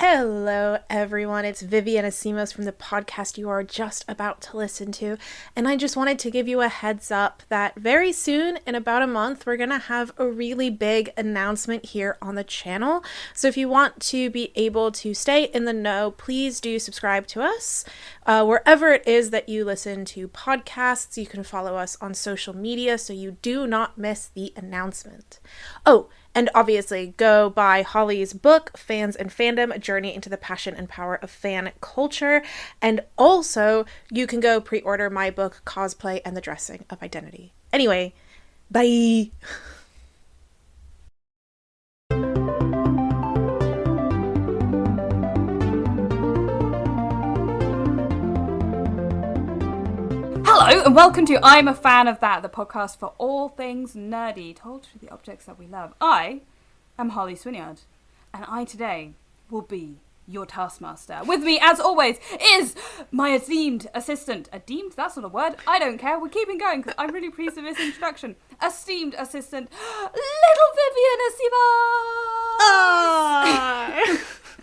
Hello everyone, it's Vivian Asimos from the podcast you are just about to listen to, and I just wanted to give you a heads up that very soon, in about a month, we're gonna have a really big announcement here on the channel. So if you want to be able to stay in the know, please do subscribe to us. Wherever it is that you listen to podcasts, you can follow us on social media so you do not miss the announcement. Oh, and obviously, go buy Holly's book, Fans and Fandom, A Journey into the Passion and Power of Fan Culture. And also, you can go pre-order my book, Cosplay and the Dressing of Identity. Anyway, bye! Hello and welcome to I'm a Fan of That, the podcast for all things nerdy, told through the objects that we love. I am Holly Swinyard, and I today will be your Taskmaster. With me, as always, is my esteemed assistant. Esteemed? That's not a word. I don't care. We're keeping going because I'm really pleased with this introduction. Esteemed assistant, little Vivian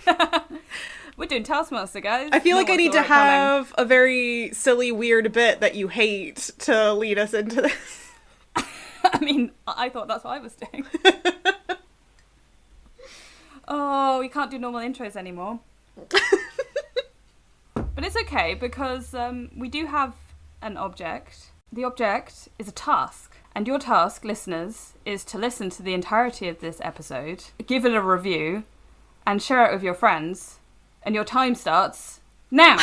Asimos! We're doing Taskmaster, guys. I feel like I need to have a very silly, weird bit that you hate to lead us into this. I mean, I thought that's what I was doing. Oh, we can't do normal intros anymore. But it's okay, because we do have an object. The object is a task. And your task, listeners, is to listen to the entirety of this episode, give it a review, and share it with your friends. And your time starts now.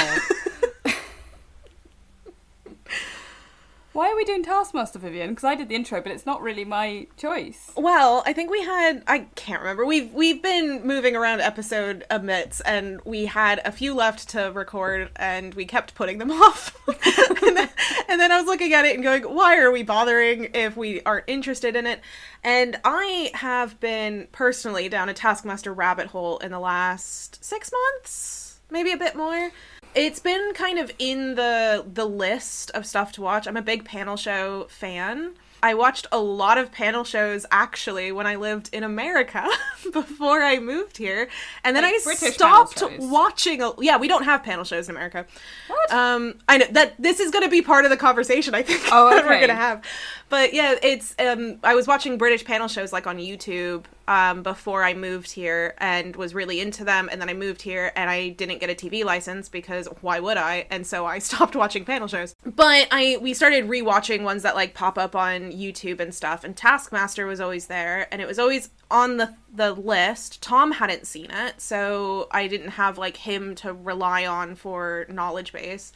Why are we doing Taskmaster, Vivian? Because I did the intro, but it's not really my choice. Well, I think I can't remember. We've been moving around episode amidst, and we had a few left to record, and we kept putting them off. and then I was looking at it and going, why are we bothering if we aren't interested in it? And I have been personally down a Taskmaster rabbit hole in the last 6 months, maybe a bit more. It's been kind of in the list of stuff to watch. I'm a big panel show fan. I watched a lot of panel shows, actually, when I lived in America before I moved here. And then I stopped watching... Yeah, we don't have panel shows in America. What? I know that this is going to be part of the conversation, I think, that we're going to have. But yeah, it's... I was watching British panel shows, like, on YouTube before I moved here and was really into them. And then I moved here and I didn't get a TV license because why would I? And so I stopped watching panel shows. But we started rewatching ones that, like, pop up on YouTube and stuff, and Taskmaster was always there, and it was always on the list. Tom hadn't seen it, so I didn't have, like, him to rely on for knowledge base.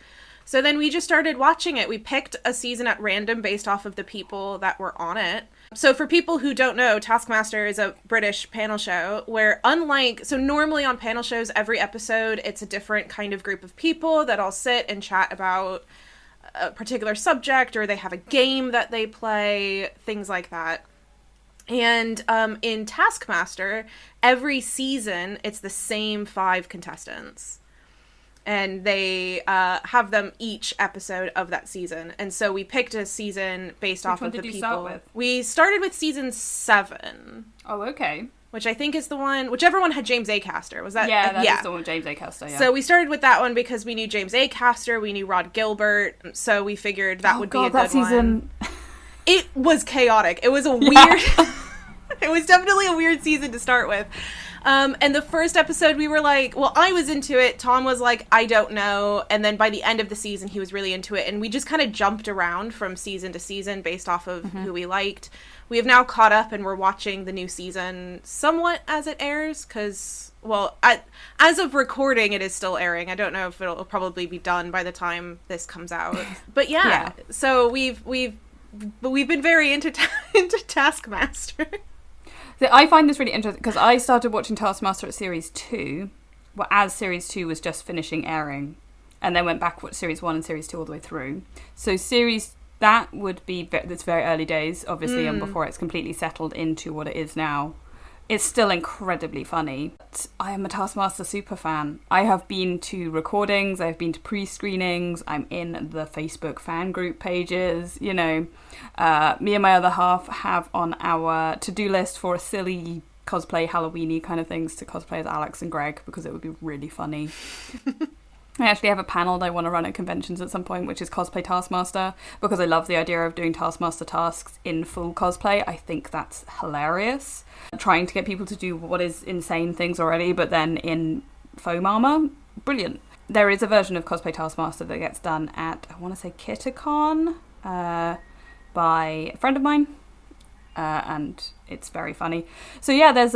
So then we just started watching it. We picked a season at random based off of the people that were on it. So for people who don't know, Taskmaster is a British panel show where, so normally on panel shows, every episode, it's a different kind of group of people that all sit and chat about a particular subject, or they have a game that they play, things like that. And in Taskmaster, every season, it's the same 5 contestants. And they have them each episode of that season. And so we picked a season based off of the people. Which one did you start with? We started with season 7. Oh, okay. Which I think is the one, whichever one had James Acaster. Was that? Yeah, that's the one with James Acaster, yeah. So we started with that one because we knew James Acaster, we knew Rod Gilbert, so we figured that would be a good one. It was chaotic. It was a weird, it was definitely a weird season to start with. And the first episode we were like, well, I was into it. Tom was like, I don't know. And then by the end of the season, he was really into it. And we just kind of jumped around from season to season based off of who we liked. We have now caught up and we're watching the new season somewhat as it airs. Because, well, as of recording, it is still airing. I don't know if it'll probably be done by the time this comes out. But yeah. So we've been very into Taskmaster. I find this really interesting because I started watching Taskmaster at Series 2, as Series 2 was just finishing airing, and then went back to Series 1 and Series 2 all the way through. So that would be, it's very early days, obviously, and before it's completely settled into what it is now. It's still incredibly funny. I am a Taskmaster super fan. I have been to recordings, I've been to pre-screenings, I'm in the Facebook fan group pages, you know. Me and my other half have on our to-do list for a silly cosplay Halloween-y kind of things to cosplay as Alex and Greg, because it would be really funny. I actually have a panel that I want to run at conventions at some point, which is cosplay Taskmaster, because I love the idea of doing Taskmaster tasks in full cosplay. I think that's hilarious. Trying to get people to do what is insane things already, but then in foam armor, brilliant. There is a version of cosplay Taskmaster that gets done at, I want to say Kitacon, by a friend of mine, and it's very funny. So yeah, there's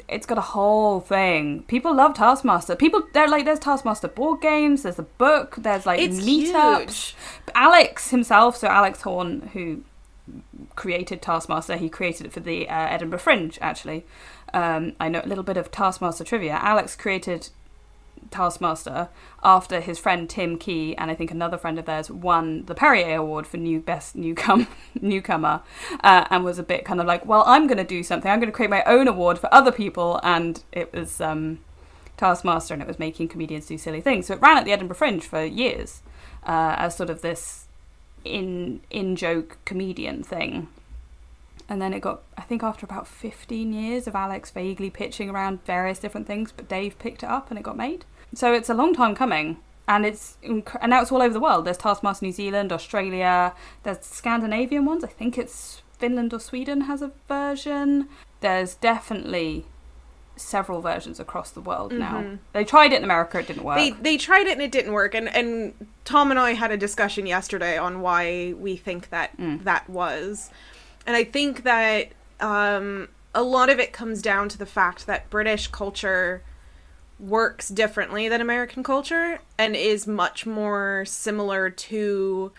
it's got a whole thing. People love Taskmaster. There's Taskmaster board games, there's a book, there's like it's meetups. Huge. Alex himself, so Alex Horn, who created Taskmaster, he created it for the Edinburgh Fringe, actually. I know a little bit of Taskmaster trivia. Alex created Taskmaster after his friend Tim Key and I think another friend of theirs won the Perrier Award for best newcomer, and was a bit kind of like, well, I'm going to do something. I'm going to create my own award for other people, and it was Taskmaster, and it was making comedians do silly things. So it ran at the Edinburgh Fringe for years as sort of this in-joke comedian thing. And then it got, I think after about 15 years of Alex vaguely pitching around various different things, but Dave picked it up and it got made. So it's a long time coming, and and now it's all over the world. There's Taskmaster New Zealand, Australia, there's Scandinavian ones. I think it's Finland or Sweden has a version. There's definitely several versions across the world now. They tried it in America, it didn't work. They tried it and it didn't work, and Tom and I had a discussion yesterday on why we think that that was. And I think that a lot of it comes down to the fact that British culture works differently than American culture and is much more similar to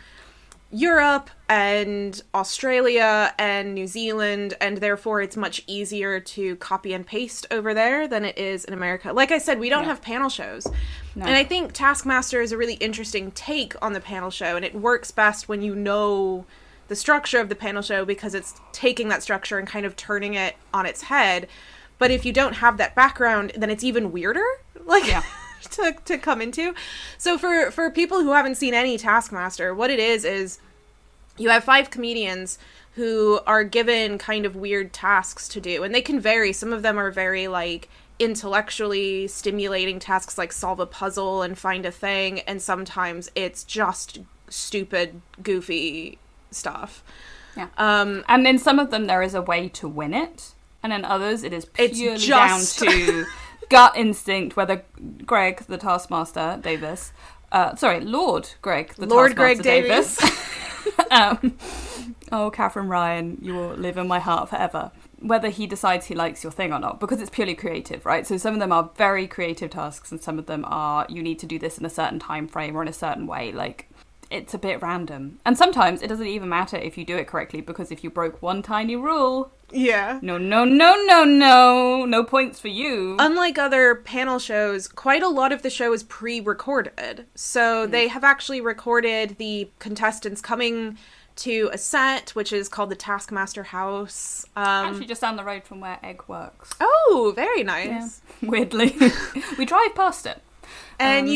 Europe and Australia and New Zealand, and therefore it's much easier to copy and paste over there than it is in America. Like I said, we don't have panel shows. No. And I think Taskmaster is a really interesting take on the panel show, and it works best when you know the structure of the panel show, because it's taking that structure and kind of turning it on its head. But if you don't have that background, then it's even weirder, to come into. So for people who haven't seen any Taskmaster, what it is you have 5 comedians who are given kind of weird tasks to do, and they can vary. Some of them are very like intellectually stimulating tasks, like solve a puzzle and find a thing, and sometimes it's just stupid, goofy stuff. Yeah. And in some of them there is a way to win it, and in others it is purely down to gut instinct, whether Greg the Taskmaster Davis Lord Greg the Lord Taskmaster Greg Davis Catherine Ryan, you will live in my heart forever, whether he decides he likes your thing or not, because it's purely creative, right? So some of them are very creative tasks, and some of them are you need to do this in a certain time frame or in a certain way. Like, it's a bit random. And sometimes it doesn't even matter if you do it correctly, because if you broke one tiny rule, no points for you. Unlike other panel shows, quite a lot of the show is pre-recorded. So they have actually recorded the contestants coming to a set, which is called the Taskmaster House. Actually just down the road from where Egg works. Oh, very nice. Yeah. Weirdly. We drive past it. And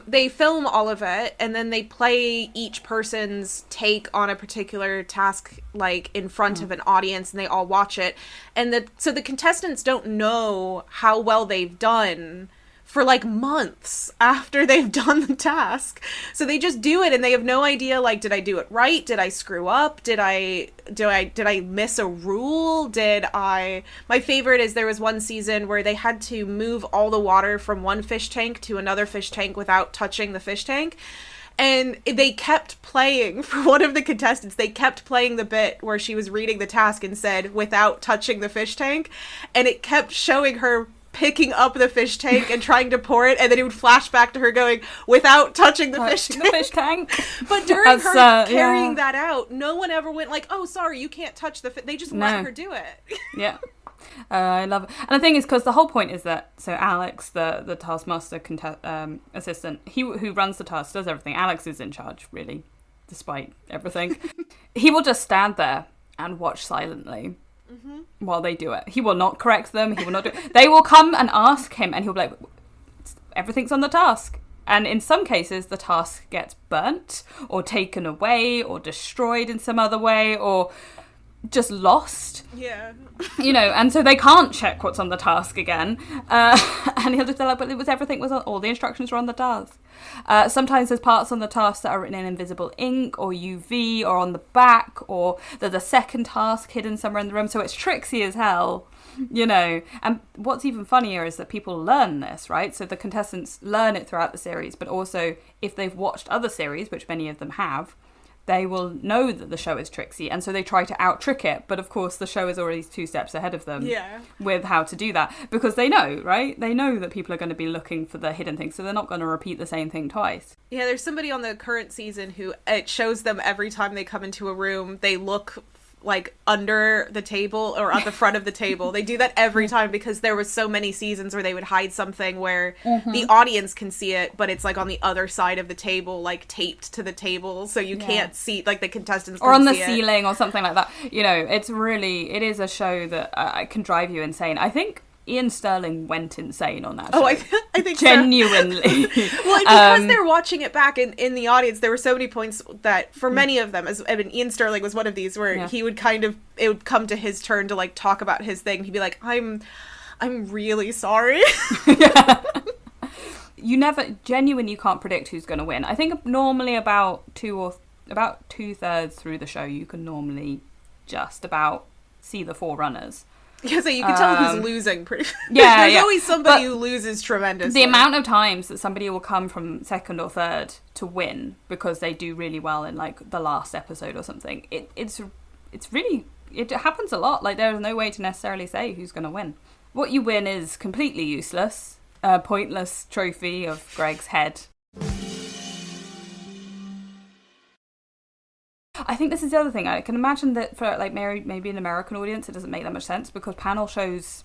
they film all of it, and then they play each person's take on a particular task, like, in front of an audience, and they all watch it. And so the contestants don't know how well they've done for, like, months after they've done the task. So they just do it, and they have no idea, like, did I do it right? Did I screw up? Did I miss a rule? My favorite is there was one season where they had to move all the water from one fish tank to another fish tank without touching the fish tank. And they kept playing, for one of the contestants, they kept playing the bit where she was reading the task and said, without touching the fish tank. And it kept showing her picking up the fish tank and trying to pour it, and then it would flash back to her going, without touching the fish tank. But during her carrying that out, no one ever went like, oh, sorry, you can't touch the fish. They just let her do it. Yeah. I love it. And the thing is, because the whole point is that, so Alex, the Taskmaster assistant, who runs the task, does everything. Alex is in charge, really, despite everything. He will just stand there and watch silently while they do it. He will not correct them. He will not do it. They will come and ask him, and he'll be like, everything's on the task. And in some cases, the task gets burnt or taken away or destroyed in some other way, or just lost. Yeah. And so they can't check what's on the task again. And he'll just be like, but everything was on, all the instructions were on the task. Sometimes there's parts on the task that are written in invisible ink or UV or on the back, or there's a second task hidden somewhere in the room. So it's tricksy as hell, And what's even funnier is that people learn this, right? So the contestants learn it throughout the series, but also if they've watched other series, which many of them have, they will know that the show is tricksy, and so they try to out-trick it. But of course, the show is already 2 steps ahead of them with how to do that, because they know, right? They know that people are going to be looking for the hidden things, so they're not going to repeat the same thing twice. Yeah, there's somebody on the current season who it shows them every time they come into a room, they look like under the table or at the front of the table. They do that every time because there was so many seasons where they would hide something where the audience can see it, but it's like on the other side of the table, like taped to the table, so you can't see, like the contestants or on the see ceiling or something like that. It is a show that can drive you insane. I think Ian Sterling went insane on that show. Oh, I think genuinely. So. Well, because they're watching it back in the audience, there were so many points that, for many of them, Ian Sterling was one of these, where he would it would come to his turn to, like, talk about his thing. He'd be like, I'm really sorry. You can't predict who's going to win. I think normally about 2/3 through the show, you can normally just about see the forerunners. Yeah, so you can tell who's losing pretty There's always somebody who loses tremendously. The amount of times that somebody will come from second or third to win because they do really well in, like, the last episode or something, it happens a lot. Like, there's no way to necessarily say who's going to win. What you win is completely useless. A pointless trophy of Greg's head. I think this is the other thing. I can imagine that for, like, maybe an American audience, it doesn't make that much sense, because panel shows,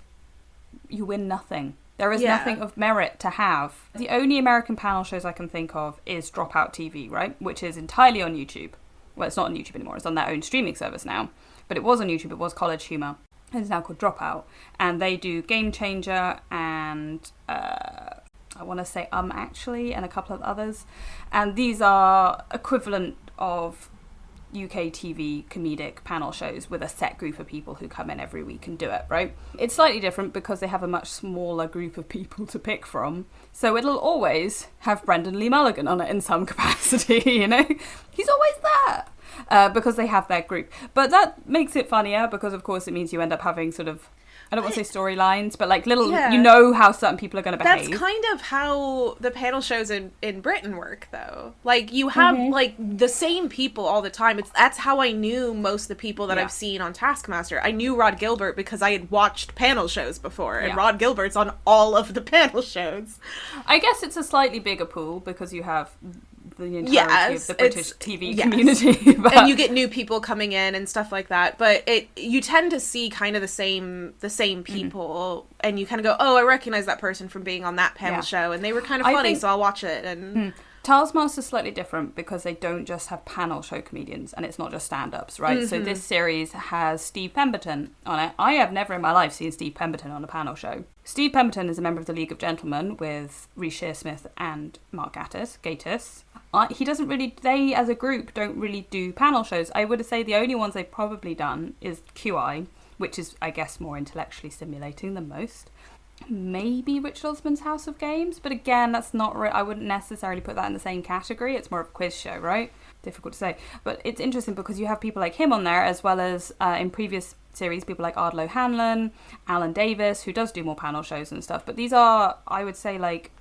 you win nothing. There is nothing of merit to have. The only American panel shows I can think of is Dropout TV, right? Which is entirely on YouTube. Well, it's not on YouTube anymore. It's on their own streaming service now. But it was on YouTube. It was College Humor. It's now called Dropout. And they do Game Changer and I want to say actually, and a couple of others. And these are equivalent of UK TV comedic panel shows with a set group of people who come in every week and do it, right? It's slightly different because they have a much smaller group of people to pick from. So it'll always have Brendan Lee Mulligan on it in some capacity, He's always there because they have their group. But that makes it funnier because, of course, it means you end up having sort of, I don't want to say storylines, but like little, how certain people are going to behave. That's kind of how the panel shows in Britain work, though. Like, you have, like, the same people all the time. That's how I knew most of the people that I've seen on Taskmaster. I knew Rod Gilbert because I had watched panel shows before, and Rod Gilbert's on all of the panel shows. I guess it's a slightly bigger pool because you have the entirety of the British TV community. But... And you get new people coming in and stuff like that. But you tend to see kind of the same people, and you kind of go, oh, I recognize that person from being on that panel show, and they were kind of funny, so I'll watch it. And Taskmaster's slightly different because they don't just have panel show comedians, and it's not just stand-ups, right? So this series has Steve Pemberton on it. I have never in my life seen Steve Pemberton on a panel show. Steve Pemberton is a member of the League of Gentlemen with Rhys Shearsmith and Mark Gatiss. He doesn't really, they as a group don't really do panel shows. I would say the only ones they've probably done is QI, which is, I guess, more intellectually stimulating than most. Maybe Richard Osman's House of Games, but again, that's not I wouldn't necessarily put that in the same category. It's more of a quiz show, right? Difficult to say. But it's interesting because you have people like him on there, as well as in previous series, people like Ardlo Hanlon, Alan Davis, who does do more panel shows and stuff. But these are, I would say, like...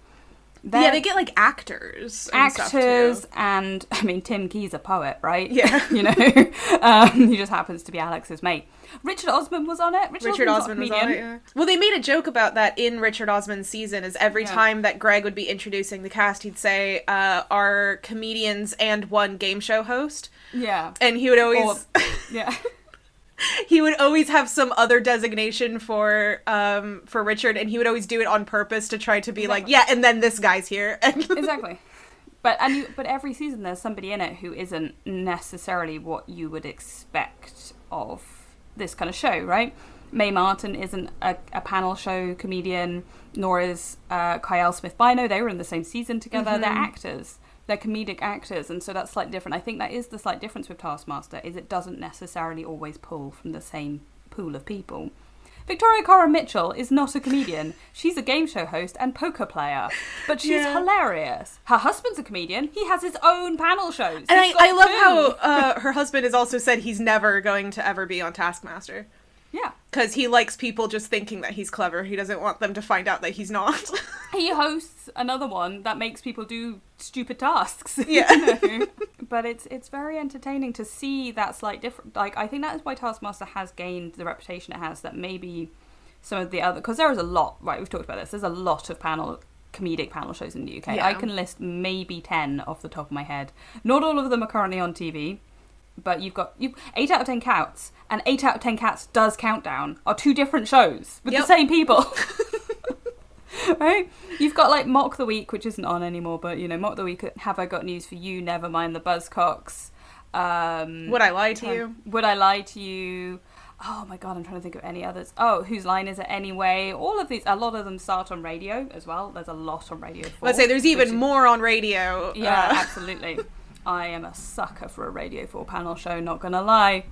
they get, like, actors and I mean, Tim Key's a poet, right? Yeah. He just happens to be Alex's mate. Richard Osman was on it. Richard Osman was on it, yeah. Well, they made a joke about that in Richard Osman's season, is every time that Greg would be introducing the cast, he'd say, our comedians and one game show host. Yeah. And he would always... yeah. He would always have some other designation for Richard, and he would always do it on purpose to try to be like, yeah, and then this guy's here. Exactly. But every season there's somebody in it who isn't necessarily what you would expect of this kind of show, right? Mae Martin isn't a panel show comedian, nor is Kyle Smith-Bino. They were in the same season together. They're actors. They're comedic actors, and so that's slightly different. I think that is the slight difference with Taskmaster, is it doesn't necessarily always pull from the same pool of people. Victoria Coren Mitchell is not a comedian. She's a game show host and poker player, but she's hilarious. Her husband's a comedian. He has his own panel shows. And I love how her husband has also said he's never going to ever be on Taskmaster. Yeah. Because he likes people just thinking that he's clever. He doesn't want them to find out that he's not. He hosts another one that makes people do stupid tasks. Yeah. You know? But it's very entertaining to see that slight difference. Like, I think that is why Taskmaster has gained the reputation it has, that maybe some of the other... Because there is a lot, right, we've talked about this, there's a lot of comedic panel shows in the UK. Yeah. I can list maybe 10 off the top of my head. Not all of them are currently on TV. But you've 8 out of 10 Cats, and 8 out of 10 Cats Does Countdown are 2 different shows with the same people. Right? You've got like Mock the Week, which isn't on anymore, but you know, Mock the Week, Have I Got News for You, Never Mind the Buzzcocks. Would I Lie to You? Would I Lie to You? Oh my god, I'm trying to think of any others. Oh, Whose Line Is It Anyway? All of these, a lot of them start on radio as well. There's a lot on Radio 4. Let's say there's even more on radio. Yeah, absolutely. I am a sucker for a Radio 4 panel show, not gonna lie.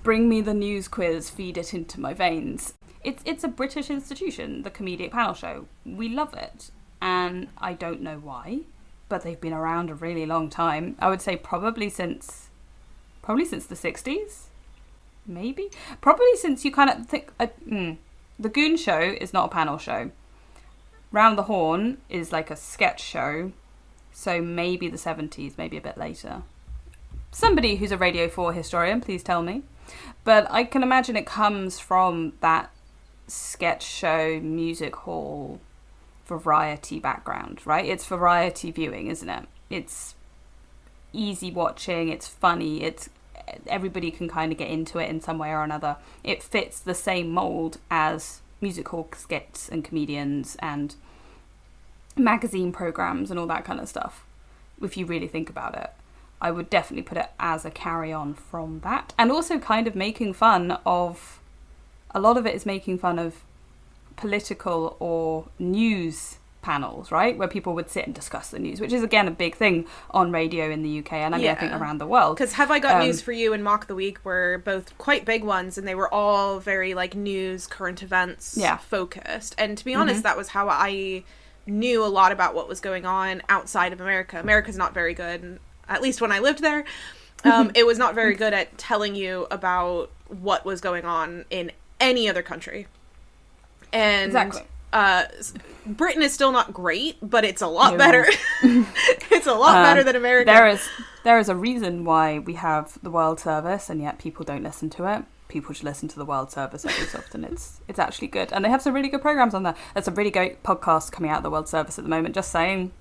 Bring me the news quiz, feed it into my veins. It's a British institution, the comedic panel show. We love it, and I don't know why, but they've been around a really long time. I would say probably since the 60s, maybe? Probably since you kind of think... The Goon Show is not a panel show. Round the Horn is like a sketch show. So maybe the 70s, maybe a bit later. Somebody who's a Radio 4 historian, please tell me. But I can imagine it comes from that sketch show, music hall, variety background, right? It's variety viewing, isn't it? It's easy watching, it's funny, everybody can kind of get into it in some way or another. It fits the same mould as music hall skits and comedians and magazine programs and all that kind of stuff. If you really think about it, I would definitely put it as a carry-on from that, and also kind of making fun of, a lot of it is making fun of political or news panels, right, where people would sit and discuss the news, which is again a big thing on radio in the UK, and I think around the world, because Have I Got News for You and Mock the Week were both quite big ones, and they were all very like news, current events focused. And to be honest, that was how I knew a lot about what was going on outside of America. America's not very good, at least when I lived there. It was not very good at telling you about what was going on in any other country. And exactly. Britain is still not great, but it's a lot better. It's a lot better than America. There is a reason why we have the World Service, and yet people don't listen to it. People should listen to the World Service every so often. It's actually good, and they have some really good programs on there. There's a really great podcast coming out of the World Service at the moment. Just saying,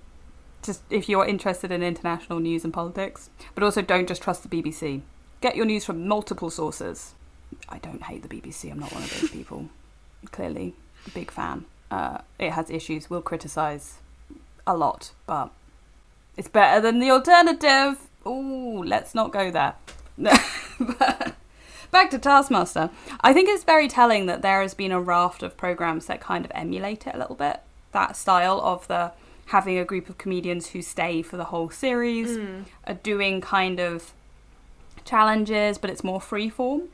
just if you're interested in international news and politics, but also don't just trust the BBC. Get your news from multiple sources. I don't hate the BBC. I'm not one of those people. Clearly, a big fan. It has issues. We'll criticise a lot, but it's better than the alternative. Ooh, let's not go there. But back to Taskmaster. I think it's very telling that there has been a raft of programmes that kind of emulate it a little bit. That style of the having a group of comedians who stay for the whole series, are doing kind of challenges, but it's more freeform.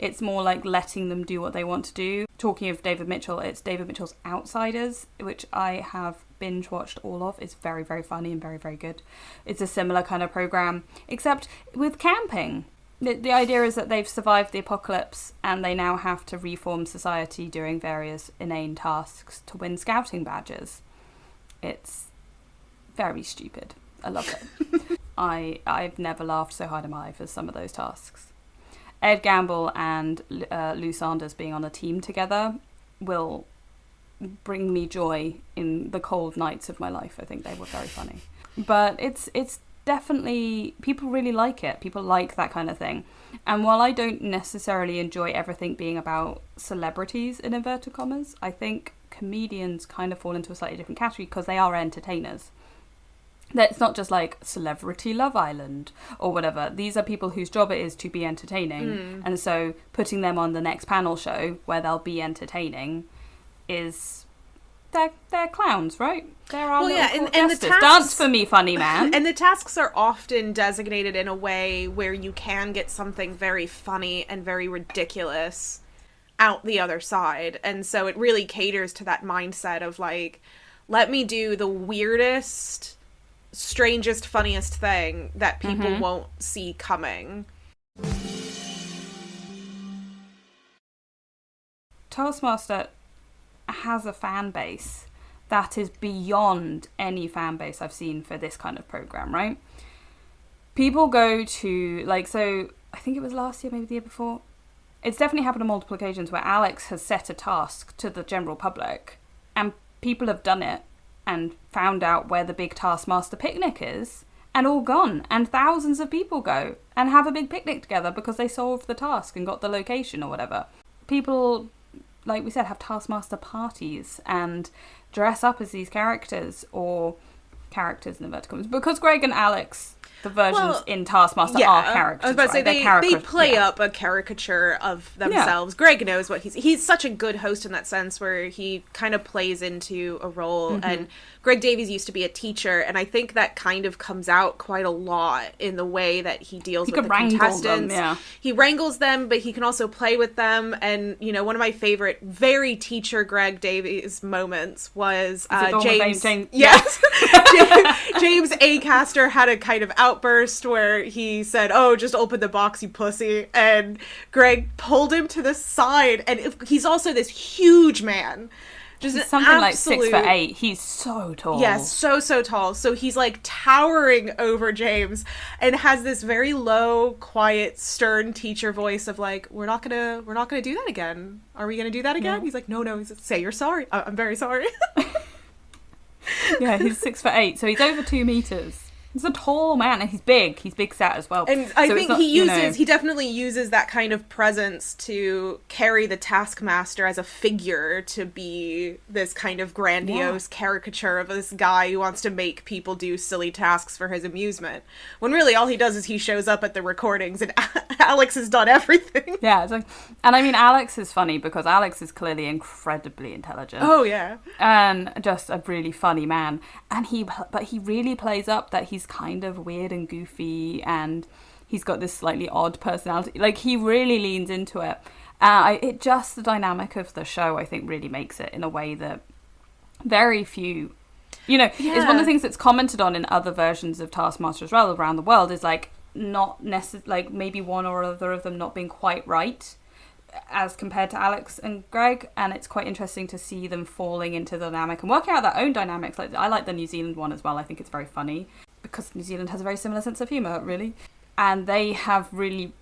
It's more like letting them do what they want to do. Talking of David Mitchell, it's David Mitchell's Outsiders, which I have binge watched all of. It's very, very funny and very, very good. It's a similar kind of programme, except with camping. The idea is that they've survived the apocalypse and they now have to reform society doing various inane tasks to win scouting badges. It's very stupid. I love it. I've never laughed so hard in my life as some of those tasks. Ed Gamble and Lou Sanders being on a team together will bring me joy in the cold nights of my life. I think they were very funny. But it's definitely, people really like it. People like that kind of thing. And while I don't necessarily enjoy everything being about celebrities, in inverted commas, I think comedians kind of fall into a slightly different category because they are entertainers. It's not just like Celebrity Love Island or whatever. These are people whose job it is to be entertaining. And so putting them on the next panel show where they'll be entertaining is they're clowns, right? They're our little court and the jesters. tasks, Dance for me, funny man. And the tasks are often designated in a way where you can get something very funny and very ridiculous out the other side. And so it really caters to that mindset of like, let me do the weirdest, strangest, funniest thing that people won't see coming. Taskmaster has a fan base that is beyond any fan base I've seen for this kind of program, right? People go to, like, so I think it was last year, maybe the year before. It's definitely happened on multiple occasions where Alex has set a task to the general public and people have done it and found out where the big Taskmaster picnic is and all gone. And thousands of people go and have a big picnic together because they solved the task and got the location or whatever. People, like we said, have Taskmaster parties and dress up as these characters or characters in inverted commas. Because Greg and Alex, the versions in Taskmaster are characters. I was about to say, they play up a caricature of themselves. Yeah. Greg knows what he's such a good host in that sense where he kind of plays into a role. And Greg Davies used to be a teacher, and I think that kind of comes out quite a lot in the way that he deals with the contestants. He wrangles them, but he can also play with them. And, you know, one of my favorite, very teacher Greg Davies moments was James. Yes. James Acaster had a kind of outburst where he said, "Oh, just open the box, you pussy." And Greg pulled him to the side, and he's also this huge man. Just something like 6'8". He's so tall. Yes, so tall. So he's like towering over James and has this very low, quiet, stern teacher voice of like, we're not gonna do that again. Are we gonna do that again? No. He's like, no. He's like, say you're sorry. I'm very sorry. Yeah, he's 6'8", so he's over 2 meters. He's a tall man, and he's big. He's big set as well. And I think he definitely uses that kind of presence to carry the Taskmaster as a figure to be this kind of grandiose caricature of this guy who wants to make people do silly tasks for his amusement. When really all he does is he shows up at the recordings and Alex has done everything. Yeah, it's like, and I mean, Alex is funny because Alex is clearly incredibly intelligent. Oh, yeah. And just a really funny man. And he really plays up that he's kind of weird and goofy and he's got this slightly odd personality. Like, he really leans into it. The dynamic of the show, I think, really makes it in a way that very few, it's one of the things that's commented on in other versions of Taskmaster as well around the world is like not necessarily, like maybe one or other of them not being quite right as compared to Alex and Greg, and it's quite interesting to see them falling into the dynamic and working out their own dynamics. Like, I like the New Zealand one as well. I think it's very funny because New Zealand has a very similar sense of humour, really, and they have really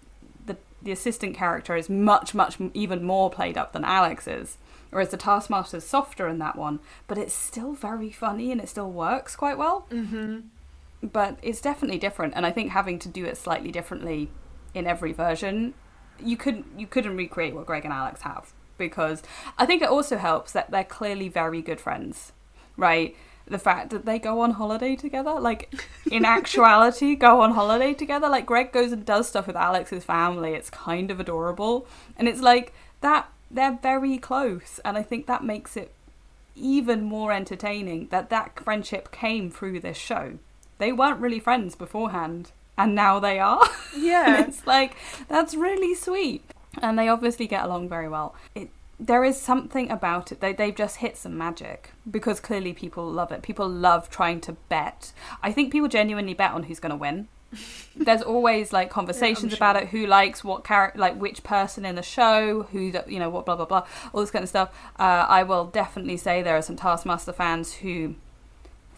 the assistant character is much even more played up than Alex is, whereas the Taskmaster's softer in that one, but it's still very funny and it still works quite well. But it's definitely different, and I think having to do it slightly differently in every version, you couldn't recreate what Greg and Alex have, because I think it also helps that they're clearly very good friends, right? The fact that they go on holiday together, like in actuality go on holiday together, like Greg goes and does stuff with Alex's family, it's kind of adorable, and it's like that they're very close, and I think that makes it even more entertaining that friendship came through this show. They weren't really friends beforehand, and now they are. Yeah. And it's like, that's really sweet. And they obviously get along very well. There is something about it. They've just hit some magic, because clearly people love it. People love trying to bet. I think people genuinely bet on who's going to win. There's always like conversations about it, who likes what character, like which person in the show, who, what blah, blah, blah, all this kind of stuff. I will definitely say there are some Taskmaster fans who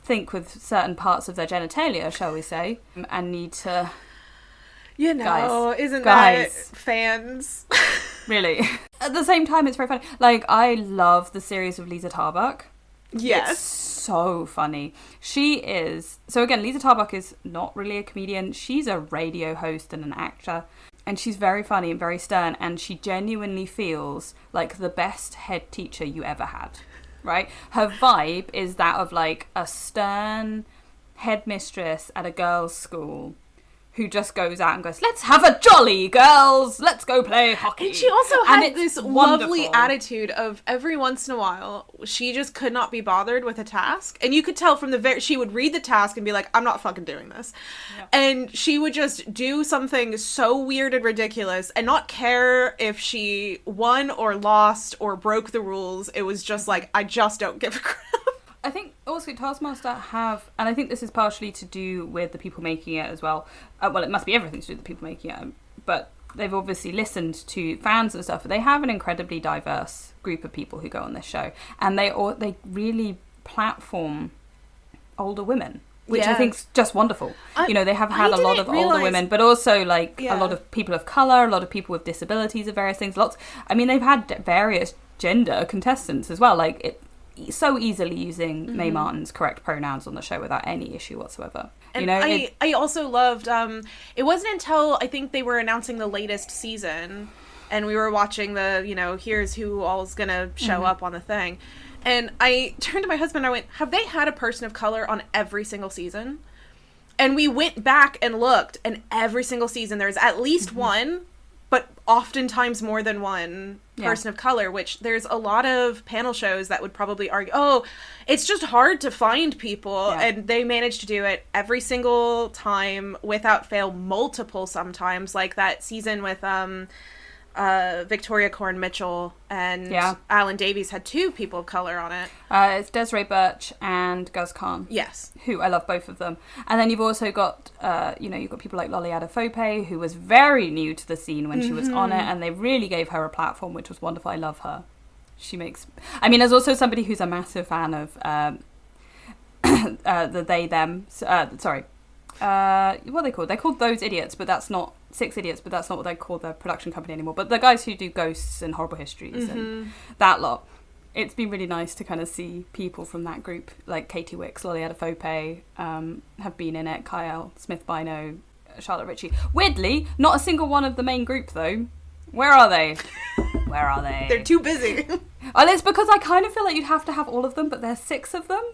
think with certain parts of their genitalia, shall we say, and need to... isn't that fans? Really. At the same time, it's very funny. Like, I love the series of Lisa Tarbuck. Yes. It's so funny. She is... So again, Lisa Tarbuck is not really a comedian. She's a radio host and an actor. And she's very funny and very stern. And she genuinely feels like the best head teacher you ever had. Right? Her vibe is that of like a stern headmistress at a girls' school who just goes out and goes, let's have a jolly, girls, let's go play hockey. And she also had this wonderful lovely attitude of every once in a while, she just could not be bothered with a task. And you could tell from she would read the task and be like, I'm not fucking doing this. Yeah. And she would just do something so weird and ridiculous and not care if she won or lost or broke the rules. It was just like, I just don't give a crap. I think also Taskmaster and I think this is partially to do with the people making it as well. Well, it must be everything to do with the people making it, but they've obviously listened to fans and stuff. But they have an incredibly diverse group of people who go on this show, and they really platform older women, which I think is just wonderful. They have had a lot of older women, but also like a lot of people of colour, a lot of people with disabilities of various things. They've had various gender contestants as well. Like it. So easily using Mae Martin's correct pronouns on the show without any issue whatsoever. And I also loved, it wasn't until I think they were announcing the latest season and we were watching here's who all's gonna show up on the thing. And I turned to my husband and I went, have they had a person of color on every single season? And we went back and looked, and every single season there's at least one, but oftentimes more than one person of color, which there's a lot of panel shows that would probably argue, it's just hard to find people. Yeah. And they manage to do it every single time without fail, multiple sometimes, like that season with Victoria Corn Mitchell and Alan Davies had 2 people of color on it. It's Desiree Birch and Guz Khan. Yes. Who I love both of them. And then you've also got, you've got people like Lolly Adefope, who was very new to the scene when she was on it, and they really gave her a platform, which was wonderful. I love her. There's also somebody who's a massive fan of the they, them, what are they called? They're called Those Idiots, but that's not Six Idiots, but that's not what they call their production company anymore. But the guys who do Ghosts and Horrible Histories and that lot, it's been really nice to kind of see people from that group, like Katie Wicks, Lolly Adefope, have been in it, Kyle Smith-Bino, Charlotte Ritchie. Weirdly, not a single one of the main group, though. Where are they? Where are they? They're too busy. Well, it's because I kind of feel like you'd have to have all of them, but there's 6 of them.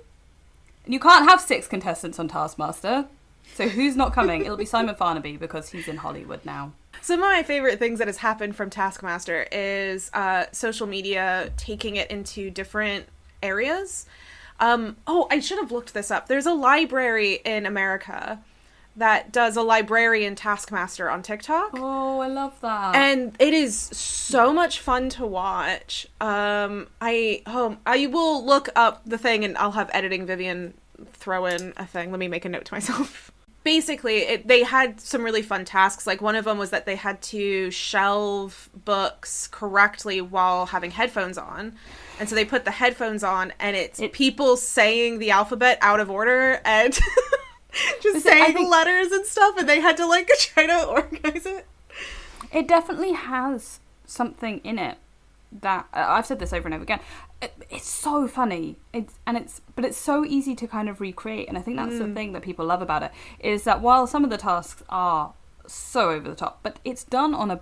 And you can't have 6 contestants on Taskmaster. So who's not coming? It'll be Simon Farnaby because he's in Hollywood now. Some of my favorite things that has happened from Taskmaster is social media taking it into different areas. I should have looked this up. There's a library in America that does a librarian Taskmaster on TikTok. Oh, I love that. And it is so much fun to watch. I will look up the thing and I'll have editing Vivian throw in a thing. Let me make a note to myself. Basically, they had some really fun tasks. Like, one of them was that they had to shelve books correctly while having headphones on. And so they put the headphones on, and it's people saying the alphabet out of order and just saying letters and stuff, and they had to, try to organize it. It definitely has something in it that I've said this over and over again. It's so funny. But it's so easy to kind of recreate, and I think that's the thing that people love about it, is that while some of the tasks are so over the top, but it's done on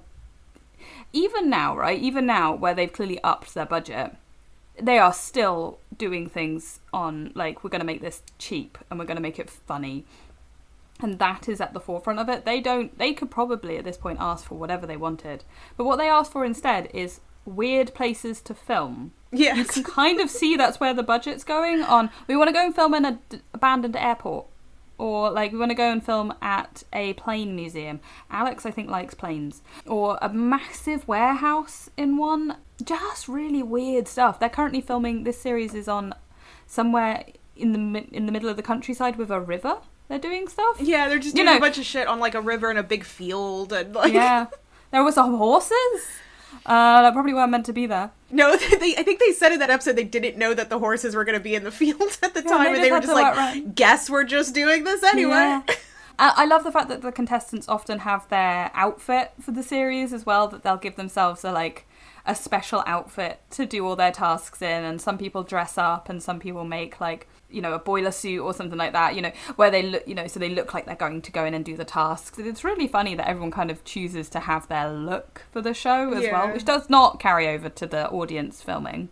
even now where they've clearly upped their budget, they are still doing things on, we're going to make this cheap and we're going to make it funny. And that is at the forefront of it. They could probably at this point ask for whatever they wanted. But what they asked for instead is weird places to film. Yes. You can kind of see that's where the budget's going on. We want to go and film in an abandoned airport. Or, we want to go and film at a plane museum. Alex, I think, likes planes. Or a massive warehouse in one. Just really weird stuff. They're currently filming, this series is on somewhere in the middle of the countryside with a river. They're doing stuff. Yeah, they're just doing a bunch of shit on, a river and a big field. And, Yeah. There were some horses. That probably weren't meant to be there. No, I think they said in that episode they didn't know that the horses were going to be in the field at the time, and they were just guess we're just doing this anyway. Yeah. I love the fact that the contestants often have their outfit for the series as well, that they'll give themselves a special outfit to do all their tasks in, and some people dress up and some people make a boiler suit or something like that, where they look, so they look like they're going to go in and do the tasks. It's really funny that everyone kind of chooses to have their look for the show as well, which does not carry over to the audience filming,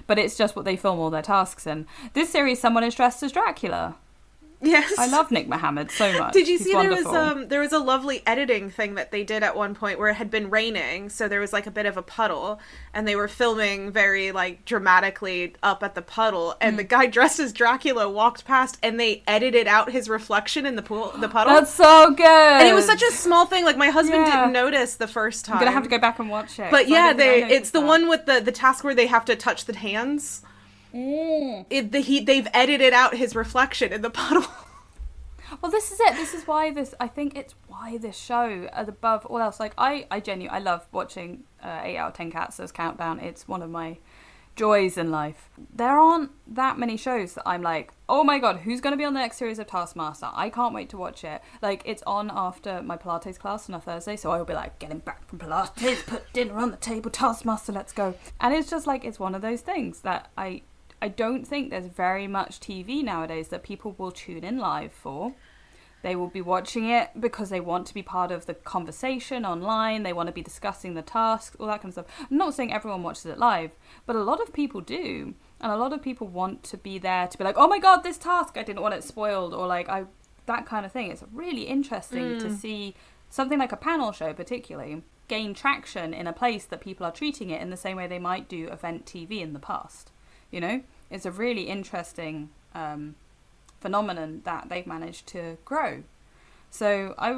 but it's just what they film all their tasks in. This series, someone is dressed as Dracula. Yes. I love Nick Mohammed so much. Did you He's see wonderful. there was a lovely editing thing that they did at one point where it had been raining, so there was like a bit of a puddle, and they were filming very like dramatically up at the puddle, and the guy dressed as Dracula walked past, and they edited out his reflection in the puddle. That's so good. And it was such a small thing. Like my husband didn't notice the first time. I'm gonna have to go back and watch it. But yeah, it's the one with the task where they have to touch the hands. They've edited out his reflection in the puddle. Well, this is it. This is why I think it's why this show, above all else, like, I genuinely, I love watching 8 out of 10 Cats as Countdown. It's one of my joys in life. There aren't that many shows that I'm like, oh my god, who's going to be on the next series of Taskmaster? I can't wait to watch it. Like, it's on after my Pilates class on a Thursday, so I'll be like, getting back from Pilates, put dinner on the table, Taskmaster, let's go. And it's just like, it's one of those things that I don't think there's very much TV nowadays that people will tune in live for. They will be watching it because they want to be part of the conversation online. They want to be discussing the tasks, all that kind of stuff. I'm not saying everyone watches it live, but a lot of people do. And a lot of people want to be there to be like, oh my god, this task, I didn't want it spoiled. Or like, that kind of thing. It's really interesting to see something like a panel show particularly gain traction in a place that people are treating it in the same way they might do event TV in the past. You know, it's a really interesting phenomenon that they've managed to grow. So I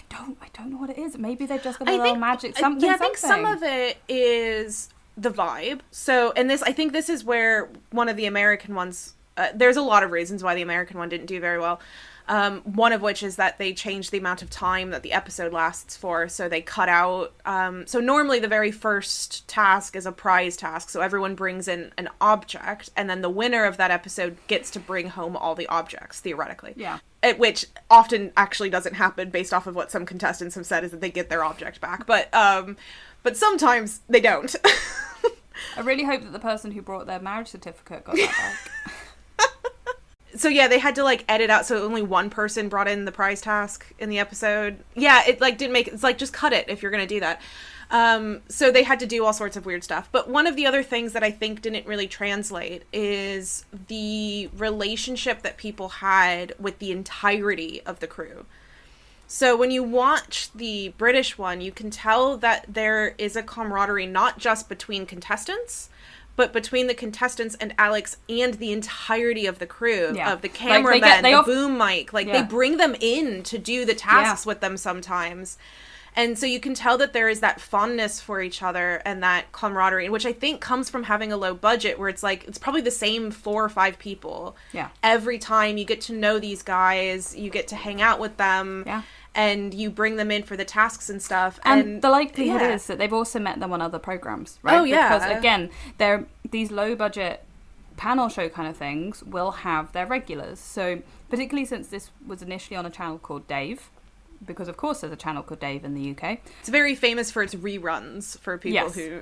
don't know what it is. Maybe they've just got a little magic something. Yeah, I think some of it is the vibe. So, and I think this is where one of the American ones. There's a lot of reasons why the American one didn't do very well. One of which is that they changed the amount of time that the episode lasts for, so they cut out... so normally the very first task is a prize task, so everyone brings in an object, and then the winner of that episode gets to bring home all the objects, theoretically. Yeah. Which often actually doesn't happen, based off of what some contestants have said, is that they get their object back, but sometimes they don't. I really hope that the person who brought their marriage certificate got that back. So yeah, they had to like edit out so only one person brought in the prize task in the episode. Yeah, it like didn't make it's like just cut it if you're gonna do that. So they had to do all sorts of weird stuff. But one of the other things that I think didn't really translate is the relationship that people had with the entirety of the crew. So when you watch the British one, you can tell that there is a camaraderie not just between contestants, but between the contestants and Alex and the entirety of the crew, of the cameramen, the boom mic. Like, they bring them in to do the tasks with them sometimes. And so you can tell that there is that fondness for each other and that camaraderie, which I think comes from having a low budget, where it's like, it's probably the same 4 or 5 people. Yeah. Every time you get to know these guys, you get to hang out with them. Yeah. And you bring them in for the tasks and stuff. And the likelihood is that they've also met them on other programs, right? Oh, yeah. Because, again, these low-budget panel show kind of things will have their regulars. So, particularly since this was initially on a channel called Dave, because, of course, there's a channel called Dave in the UK. It's very famous for its reruns, for people who...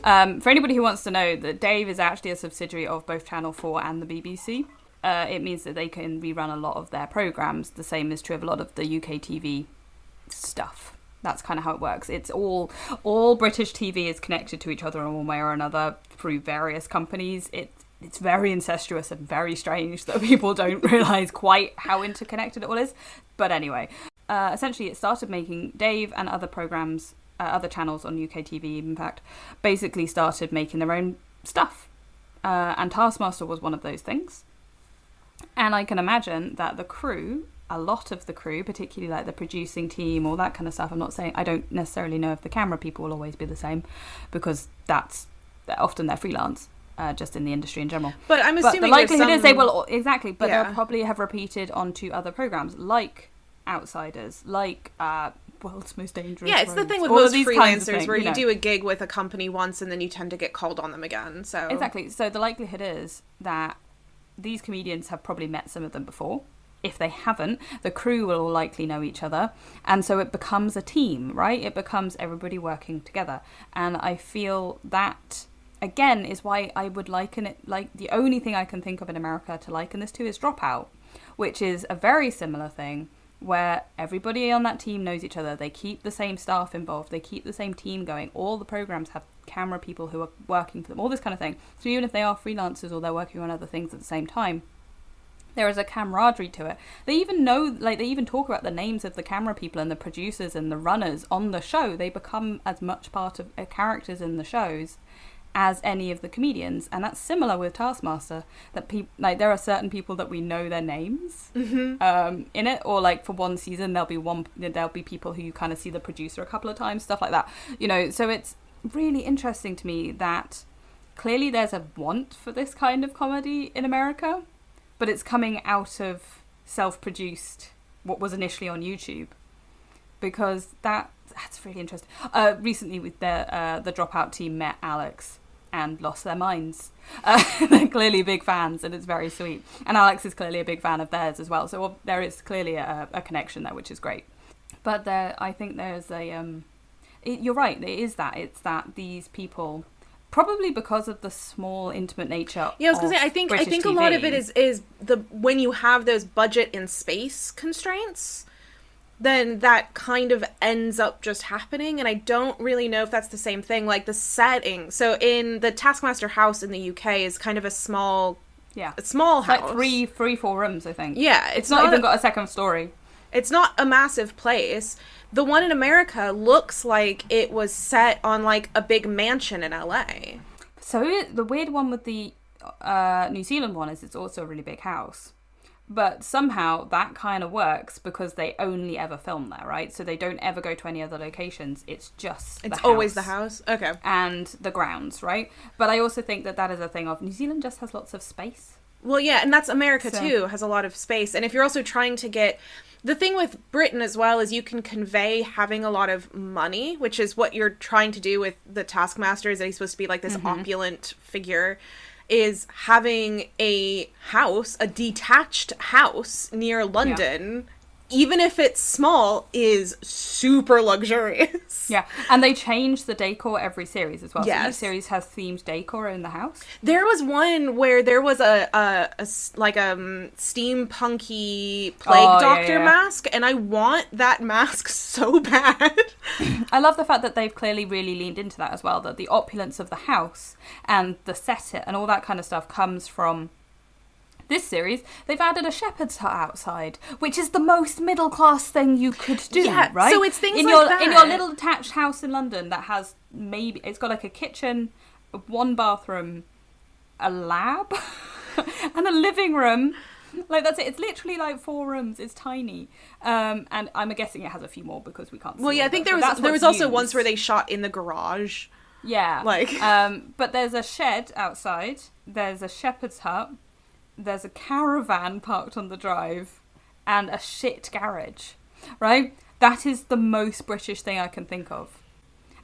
For anybody who wants to know, that Dave is actually a subsidiary of both Channel 4 and the BBC. It means that they can rerun a lot of their programmes. The same is true of a lot of the UK TV stuff. That's kind of how it works. It's all British TV is connected to each other in one way or another through various companies. It's very incestuous and very strange that people don't realise quite how interconnected it all is. But anyway, essentially it started making Dave and other programmes, other channels on UK TV, in fact, basically started making their own stuff. And Taskmaster was one of those things. And I can imagine that the crew, a lot of the crew, particularly like the producing team, all that kind of stuff, I'm not saying, I don't necessarily know if the camera people will always be the same, because often they're freelance, just in the industry in general. But I'm assuming the likelihood is they will, exactly, but they'll probably have repeated onto other programmes, like Outsiders, like World's Most Dangerous It's the thing with most freelancers, where you do a gig with a company once and then you tend to get called on them again. So exactly. So the likelihood is that these comedians have probably met some of them before. If they haven't, the crew will all likely know each other. And so it becomes a team, right? It becomes everybody working together. And I feel that, again, is why I would liken it, like, the only thing I can think of in America to liken this to is Dropout, which is a very similar thing, where everybody on that team knows each other. They keep the same staff involved. They keep the same team going. All the programs have camera people who are working for them, all this kind of thing. So even if they are freelancers or they're working on other things at the same time, There is a camaraderie to it. They even know, like, they even talk about the names of the camera people and the producers and the runners on the show. They become as much part of characters in the shows as any of the comedians, and that's similar with Taskmaster. That there are certain people that we know their names in it, or like for one season there'll be people who you kind of see the producer a couple of times, stuff like that. So it's really interesting to me that clearly there's a want for this kind of comedy in America, but it's coming out of self-produced, what was initially on YouTube, because that's really interesting. Recently, with the Dropout team met Alex and lost their minds. They're clearly big fans, and it's very sweet. And Alex is clearly a big fan of theirs as well. So there is clearly a connection there, which is great. But I think there's you're right. It is that. It's that these people, probably because of the small, intimate nature. Yeah, I was gonna say. I think TV, a lot of it is when you have those budget and space constraints, then that kind of ends up just happening. And I don't really know if that's the same thing. Like the setting. So in the Taskmaster house in the UK is kind of a small house. Like 4 rooms, I think. Yeah, it's not even got a second story. It's not a massive place. The one in America looks like it was set on like a big mansion in LA. So the weird one with the New Zealand one is it's also a really big house. But somehow that kind of works because they only ever film there, right? So they don't ever go to any other locations. It's just It's always the house? Okay. And the grounds, right? But I also think that is a thing of New Zealand just has lots of space. Well, yeah, and that's America too, has a lot of space. And if you're also trying to get... The thing with Britain as well is you can convey having a lot of money, which is what you're trying to do with the Taskmaster, is that he's supposed to be like this opulent figure, is having a detached house near London, even if it's small, is super luxurious. Yeah, and they change the decor every series as well. Yes. So each series has themed decor in the house. There was one where there was a steampunky plague doctor mask, and I want that mask so bad. I love the fact that they've clearly really leaned into that as well, that the opulence of the house and the set and all that kind of stuff comes from this series. They've added a shepherd's hut outside, which is the most middle class thing you could do, right? So it's things in that. In your little detached house in London that has it's got like a kitchen, 1 bathroom, a lab, and a living room. Like, that's it. It's literally like 4 rooms. It's tiny. And I'm guessing it has a few more because we can't see. Well, yeah, I think there was also once where they shot in the garage. Yeah. Like. But there's a shed outside. There's a shepherd's hut. There's a caravan parked on the drive, and a shit garage, right? That is the most British thing I can think of.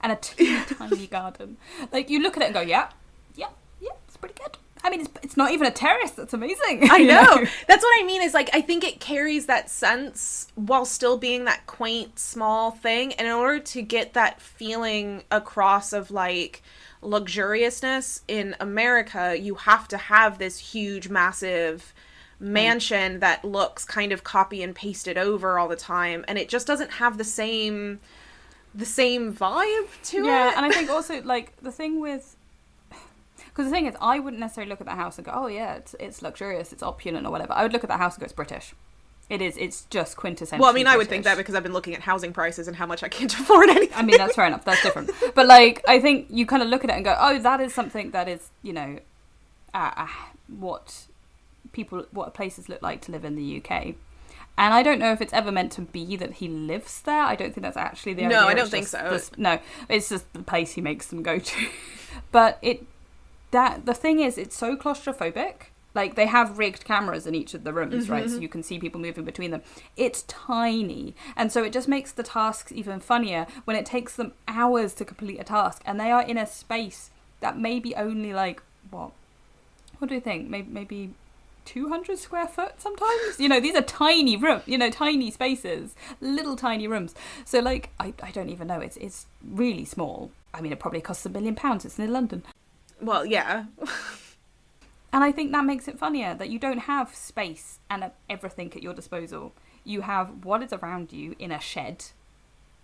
And a tiny garden. Like, you look at it and go, yeah, it's pretty good. I mean, it's not even a terrace. That's amazing. I know. That's what I mean, is like, I think it carries that sense while still being that quaint, small thing. And in order to get that feeling across of like luxuriousness in America, you have to have this huge, massive mansion that looks kind of copy and pasted over all the time, and it just doesn't have the same vibe to it. Yeah, and I think also like the thing is, I wouldn't necessarily look at that house and go, oh yeah, it's luxurious, it's opulent or whatever. I would look at that house and go, it's British. It's just quintessentially Well, I mean, British. I would think that because I've been looking at housing prices and how much I can't afford anything. I mean, that's fair enough. That's different. But, like, I think you kind of look at it and go, oh, that is something that is, what places look like to live in the UK. And I don't know if it's ever meant to be that he lives there. I don't think that's actually the idea. No, I don't think so. No, it's just the place he makes them go to. But the thing is, it's so claustrophobic. Like, they have rigged cameras in each of the rooms, right? So you can see people moving between them. It's tiny. And so it just makes the tasks even funnier when it takes them hours to complete a task. And they are in a space that may be only like, what do you think? Maybe 200 square foot sometimes? These are tiny rooms, tiny spaces, little tiny rooms. So, like, I don't even know. It's really small. I mean, it probably costs £1 million. It's near London. Well, yeah. And I think that makes it funnier, that you don't have space and everything at your disposal. You have what is around you in a shed,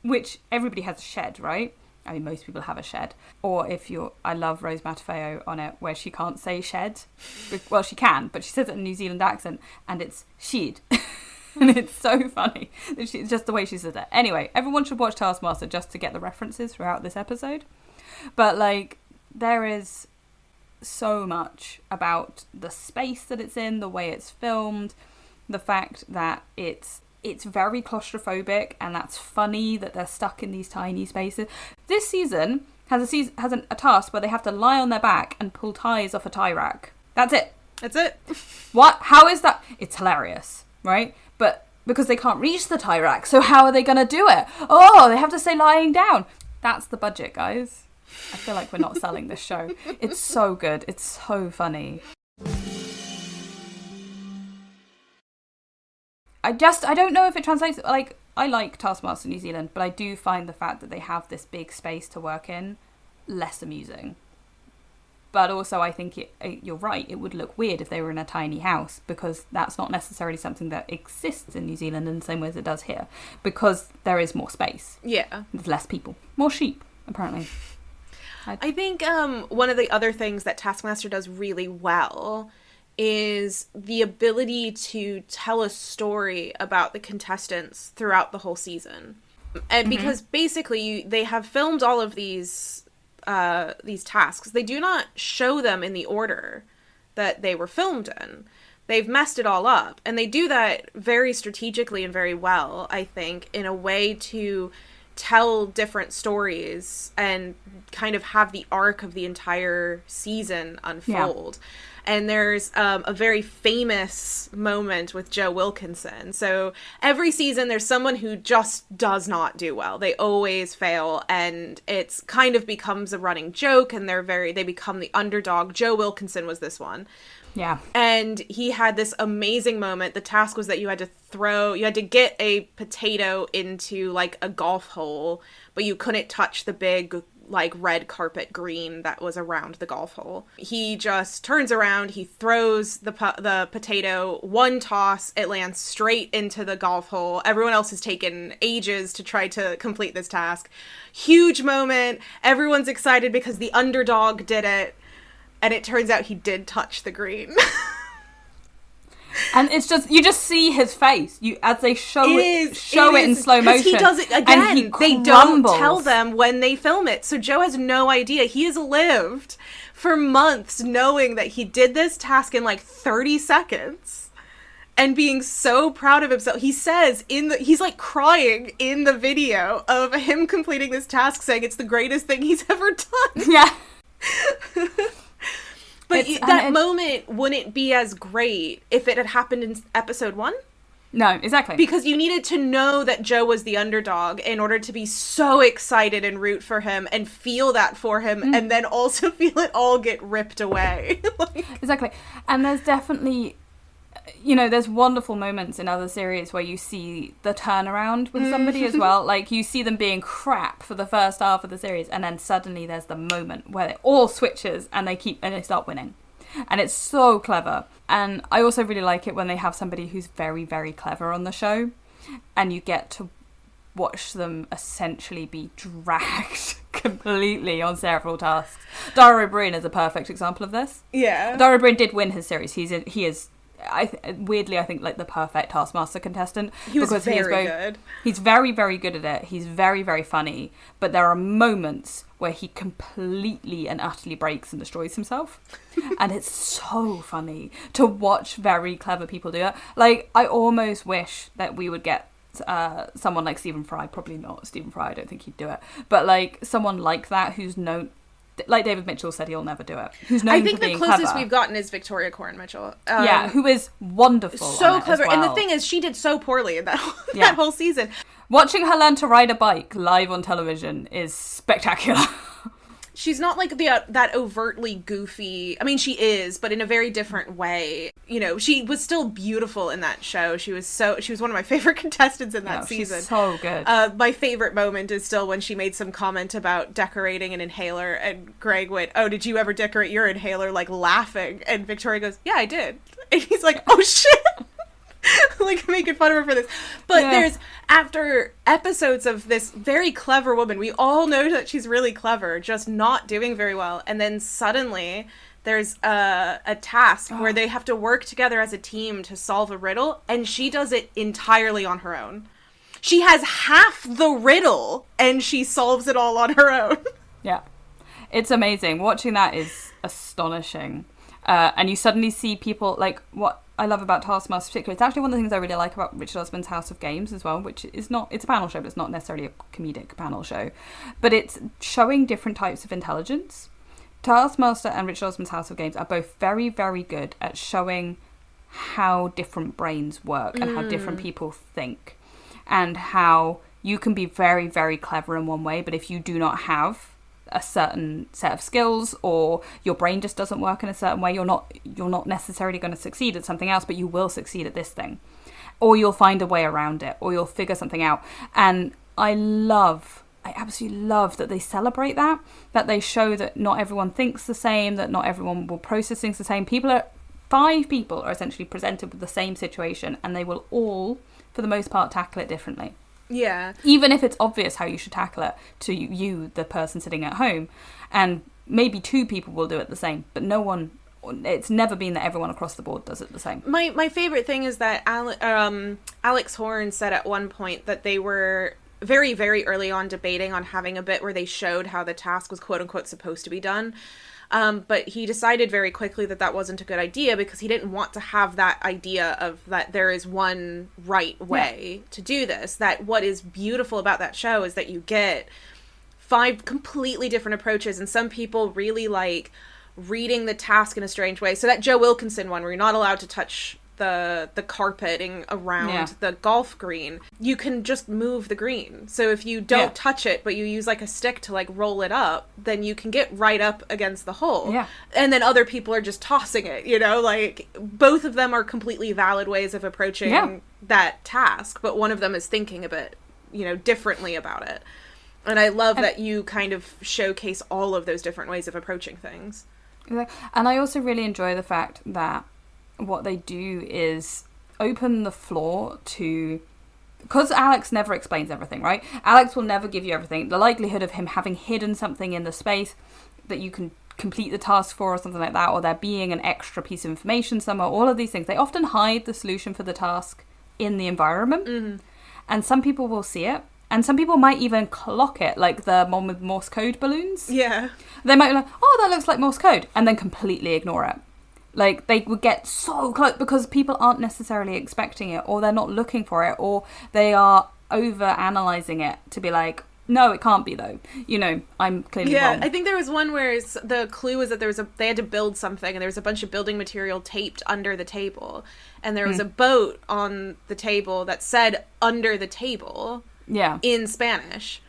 which everybody has a shed, right? I mean, most people have a shed. Or I love Rose Matafeo on it, where she can't say shed. Well, she can, but she says it in a New Zealand accent, and it's shed. And it's so funny. It's just the way she says it. Anyway, everyone should watch Taskmaster just to get the references throughout this episode. But, like, there is so much about the space that it's in, the way it's filmed, the fact that it's very claustrophobic, and that's funny that they're stuck in these tiny spaces. This season has a task where they have to lie on their back and pull ties off a tie rack. That's it. That's it. What? How is that? It's hilarious, right? But because they can't reach the tie rack, so how are they going to do it? Oh, they have to stay lying down. That's the budget, guys. I feel like we're not selling this show. It's so good. It's so funny. I don't know if it translates. Like, I like Taskmaster New Zealand, but I do find the fact that they have this big space to work in less amusing. But also, I think you're right, it would look weird if they were in a tiny house, because that's not necessarily something that exists in New Zealand in the same way as it does here, because there is more space. Yeah. There's less people. More sheep, apparently. I think one of the other things that Taskmaster does really well is the ability to tell a story about the contestants throughout the whole season. And because basically they have filmed all of these tasks. They do not show them in the order that they were filmed in. They've messed it all up. And they do that very strategically and very well, I think, in a way to tell different stories and kind of have the arc of the entire season unfold. Yeah. And there's a very famous moment with Joe Wilkinson. So every season there's someone who just does not do well. They always fail, and it's kind of becomes a running joke, and they become the underdog. Joe Wilkinson was this one. Yeah. And he had this amazing moment. The task was that you had to get a potato into like a golf hole, but you couldn't touch the big like red carpet green that was around the golf hole. He just turns around, he throws the potato, one toss, it lands straight into the golf hole. Everyone else has taken ages to try to complete this task. Huge moment. Everyone's excited because the underdog did it. And it turns out he did touch the green. And it's just, you just see his face as they show it in slow motion. He does it again. And they don't tell them when they film it. So Joe has no idea. He has lived for months knowing that he did this task in like 30 seconds and being so proud of himself. He says he's like crying in the video of him completing this task, saying it's the greatest thing he's ever done. Yeah. But that moment wouldn't be as great if it had happened in episode 1. No, exactly. Because you needed to know that Joe was the underdog in order to be so excited and root for him and feel that for him, and then also feel it all get ripped away. Exactly. And there's definitely, there's wonderful moments in other series where you see the turnaround with somebody as well. Like, you see them being crap for the first half of the series, and then suddenly there's the moment where it all switches and they start winning. And it's so clever. And I also really like it when they have somebody who's very, very clever on the show, and you get to watch them essentially be dragged completely on several tasks. Dara O'Brien is a perfect example of this. Yeah. Dara O'Brien did win his series. He is weirdly, I think, like the perfect Taskmaster contestant. He was very good. He's very, very good at it. He's very, very funny. But there are moments where he completely and utterly breaks and destroys himself. And it's so funny to watch very clever people do it. Like, I almost wish that we would get someone like Stephen Fry. Probably not Stephen Fry. I don't think he'd do it. But like someone like that who's known... Like David Mitchell said, he'll never do it. Who's known for being clever. I think the closest we've gotten is Victoria Coren Mitchell. Who is wonderful. So clever. Well. And the thing is, she did so poorly in that whole season. Watching her learn to ride a bike live on television is spectacular. She's not like that overtly goofy. I mean, she is, but in a very different way. She was still beautiful in that show. She was one of my favorite contestants in that season. She's so good. My favorite moment is still when she made some comment about decorating an inhaler, and Greg went, "Oh, did you ever decorate your inhaler?" Like laughing, and Victoria goes, "Yeah, I did." And he's like, "Oh shit." like making fun of her for this. But there's, after episodes of this very clever woman, we all know that she's really clever, just not doing very well. And then suddenly there's a task where they have to work together as a team to solve a riddle, and she does it entirely on her own. She has half the riddle, and she solves it all on her own. Yeah. It's amazing. Watching that is astonishing. And you suddenly see people, like, what I love about Taskmaster particularly, it's actually one of the things I really like about Richard Osman's House of Games as well, which is not, it's a panel show, but it's not necessarily a comedic panel show. But it's showing different types of intelligence. Taskmaster and Richard Osman's House of Games are both very, very good at showing how different brains work and how different people think, and how you can be very, very clever in one way, but if you do not have a certain set of skills, or your brain just doesn't work in a certain way, you're not necessarily going to succeed at something else, but you will succeed at this thing, or you'll find a way around it, or you'll figure something out. And I absolutely love that they celebrate that they show that not everyone thinks the same, that not everyone will process things the same. 5 people are essentially presented with the same situation, and they will all, for the most part, tackle it differently. Yeah. Even if it's obvious how you should tackle it to you, the person sitting at home. And maybe 2 people will do it the same, but it's never been that everyone across the board does it the same. My favorite thing is that Alex Horne said at one point that they were very, very early on debating on having a bit where they showed how the task was quote unquote supposed to be done. But he decided very quickly that wasn't a good idea, because he didn't want to have that idea of that there is one right way to do this. That what is beautiful about that show is that you get 5 completely different approaches, and some people really like reading the task in a strange way. So that Joe Wilkinson one, where you're not allowed to touch the carpeting around the golf green, you can just move the green. So if you don't touch it, but you use like a stick to like roll it up, then you can get right up against the hole. Yeah. And then other people are just tossing it, like both of them are completely valid ways of approaching that task, but one of them is thinking a bit, differently about it. And I love that you kind of showcase all of those different ways of approaching things. And I also really enjoy the fact that what they do is open the floor to, because Alex never explains everything, right? Alex will never give you everything. The likelihood of him having hidden something in the space that you can complete the task for, or something like that, or there being an extra piece of information somewhere, all of these things, they often hide the solution for the task in the environment. Mm-hmm. And some people will see it, and some people might even clock it, like the one with Morse code balloons. Yeah. They might be like, oh, that looks like Morse code, and then completely ignore it. Like, they would get so close because people aren't necessarily expecting it, or they're not looking for it, or they are over-analysing it to be like, no, it can't be, though. I'm clearly wrong. Yeah, I think there was one where the clue was that they had to build something, and there was a bunch of building material taped under the table, and there was a boat on the table that said under the table in Spanish.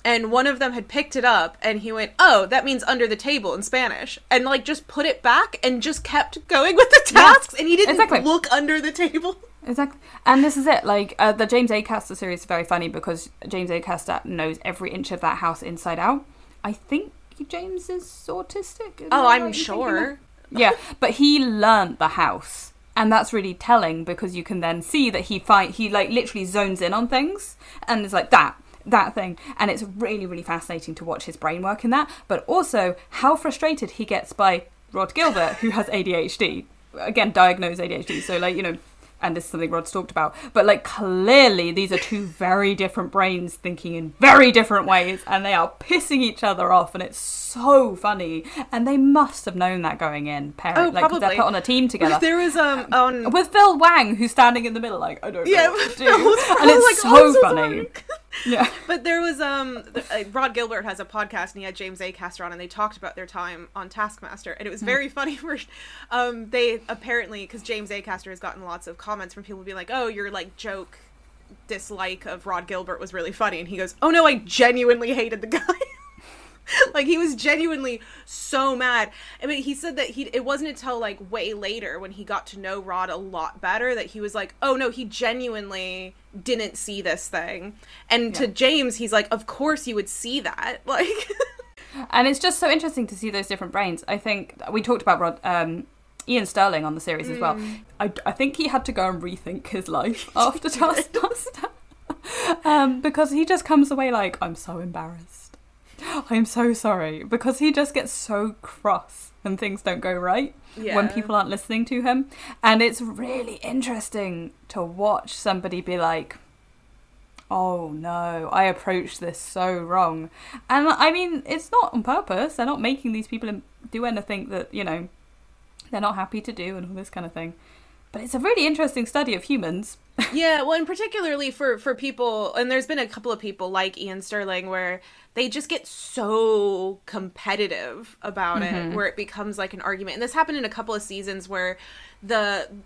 And one of them had picked it up, and he went, oh, that means under the table in Spanish. And, just put it back and just kept going with the tasks. And he didn't look under the table. Exactly. And this is it. The James Acaster series is very funny because James Acaster knows every inch of that house inside out. I think James is autistic. Oh, I'm sure. Yeah, but he learned the house. And that's really telling, because you can then see that he literally zones in on things. And it's like, that thing, and it's really, really fascinating to watch his brain work in that, but also how frustrated he gets by Rod Gilbert, who has ADHD, again, diagnosed ADHD, so and this is something Rod's talked about, but clearly these are 2 very different brains thinking in very different ways, and they are pissing each other off, and it's so funny, and they must have known that going in. Probably. They're put on a team together. There was with Phil Wang, who's standing in the middle, I don't know what to do, and it's so funny. Yeah. But there was Rod Gilbert has a podcast, and he had James Acaster on, and they talked about their time on Taskmaster, and it was very funny where they apparently, because James Acaster has gotten lots of comments from people being like, oh, your joke dislike of Rod Gilbert was really funny, and he goes, oh no, I genuinely hated the guy. He was genuinely so mad. I mean, he said that it wasn't until way later when he got to know Rod a lot better that he was like, oh no, he genuinely didn't see this thing. And to James, he's like, of course you would see that. And it's just so interesting to see those different brains. I think we talked about Ian Sterling on the series as well. I think he had to go and rethink his life after Taskmaster. Because he just comes away like, I'm so embarrassed. I'm so sorry. Because he just gets so cross when things don't go right. Yeah. When people aren't listening to him. And it's really interesting to watch somebody be like, oh no, I approached this so wrong. And I mean, it's not on purpose. They're not making these people do anything that, you know, they're not happy to do and all this kind of thing. But it's a really interesting study of humans. Yeah, well, and particularly for people, and there's been a couple of people like Ian Sterling where they just get so competitive about it, where it becomes like an argument. And this happened in a couple of seasons where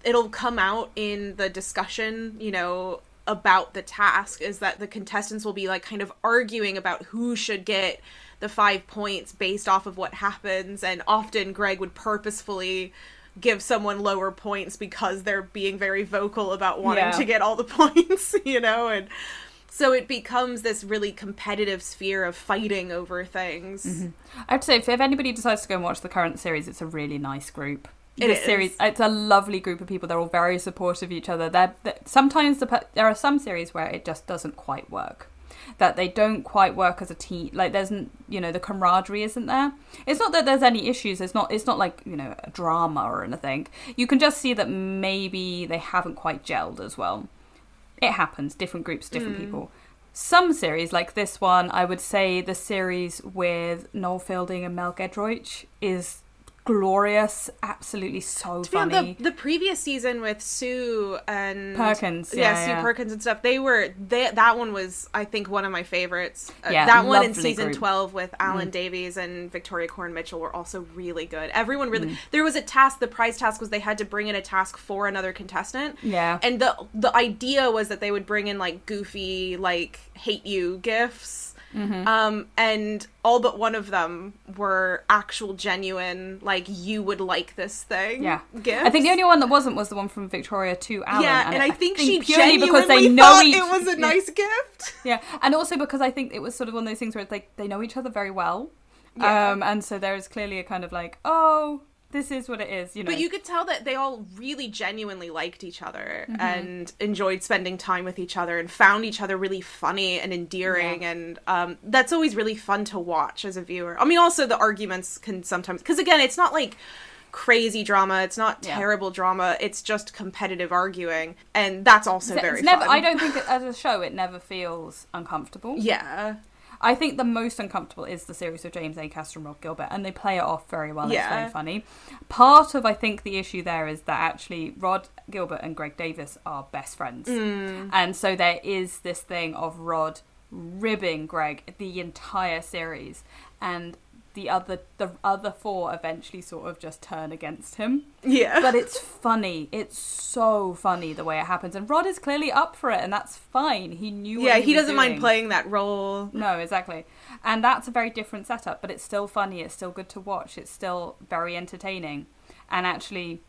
it'll come out in the discussion, you know, about the task, is that the contestants will be like kind of arguing about who should get the 5 points based off of what happens. And often Greg would purposefully give someone lower points because they're being very vocal about wanting to get all the points, you know, and so it becomes this really competitive sphere of fighting over things. I have to say, if anybody decides to go and watch the current series, it's a really nice group. Series, it's a lovely group of people. They're all very supportive of each other. Sometimes there are some series where it just doesn't quite work. That they don't quite work as a team. Like, there's, you know, the camaraderie isn't there. It's not that there's any issues. It's not like, you know, a drama or anything. You can just see that maybe they haven't quite gelled as well. It happens. Different groups, different people. Some series, like this one, I would say the series with Noel Fielding and Mel Gedroych is glorious, absolutely so funny. The previous season with Sue and Perkins, Sue Perkins and stuff, that one was, I think, one of my favorites. That one in season 12 with Alan Davies and Victoria Corn Mitchell were also really good. Everyone really there was a task, the prize task was they had to bring in a task for another contestant. Yeah. And the idea was that they would bring in like goofy, like hate you gifts. And all but one of them were actual genuine, like, you would like this thing gifts. I think the only one that wasn't was the one from Victoria to Alan. Yeah, and I think she purely genuinely because they know thought it was a nice gift. Yeah, and also because I think it was sort of one of those things where it's like they know each other very well. And so there's clearly a kind of like, oh, this is what it is, you know. But you could tell that they all really genuinely liked each other and enjoyed spending time with each other and found each other really funny and endearing. And that's always really fun to watch as a viewer. I mean, also the arguments can sometimes, because again, it's not like crazy drama, it's not terrible drama, it's just competitive arguing, and that's also very fun. I don't think as a show it never feels uncomfortable. Yeah. I think the most uncomfortable is the series of James Acaster and Rod Gilbert, and they play it off very well. It's very funny. Part of, I think, the issue there is that actually Rod Gilbert and Greg Davis are best friends. And so there is this thing of Rod ribbing Greg the entire series, and the other four eventually sort of just turn against him. Yeah. But it's funny. It's so funny the way it happens. And Rod is clearly up for it, and that's fine. He knew what he doesn't doing. mind playing that role. No, exactly. And that's a very different setup, but it's still funny. It's still good to watch. It's still very entertaining. And actually,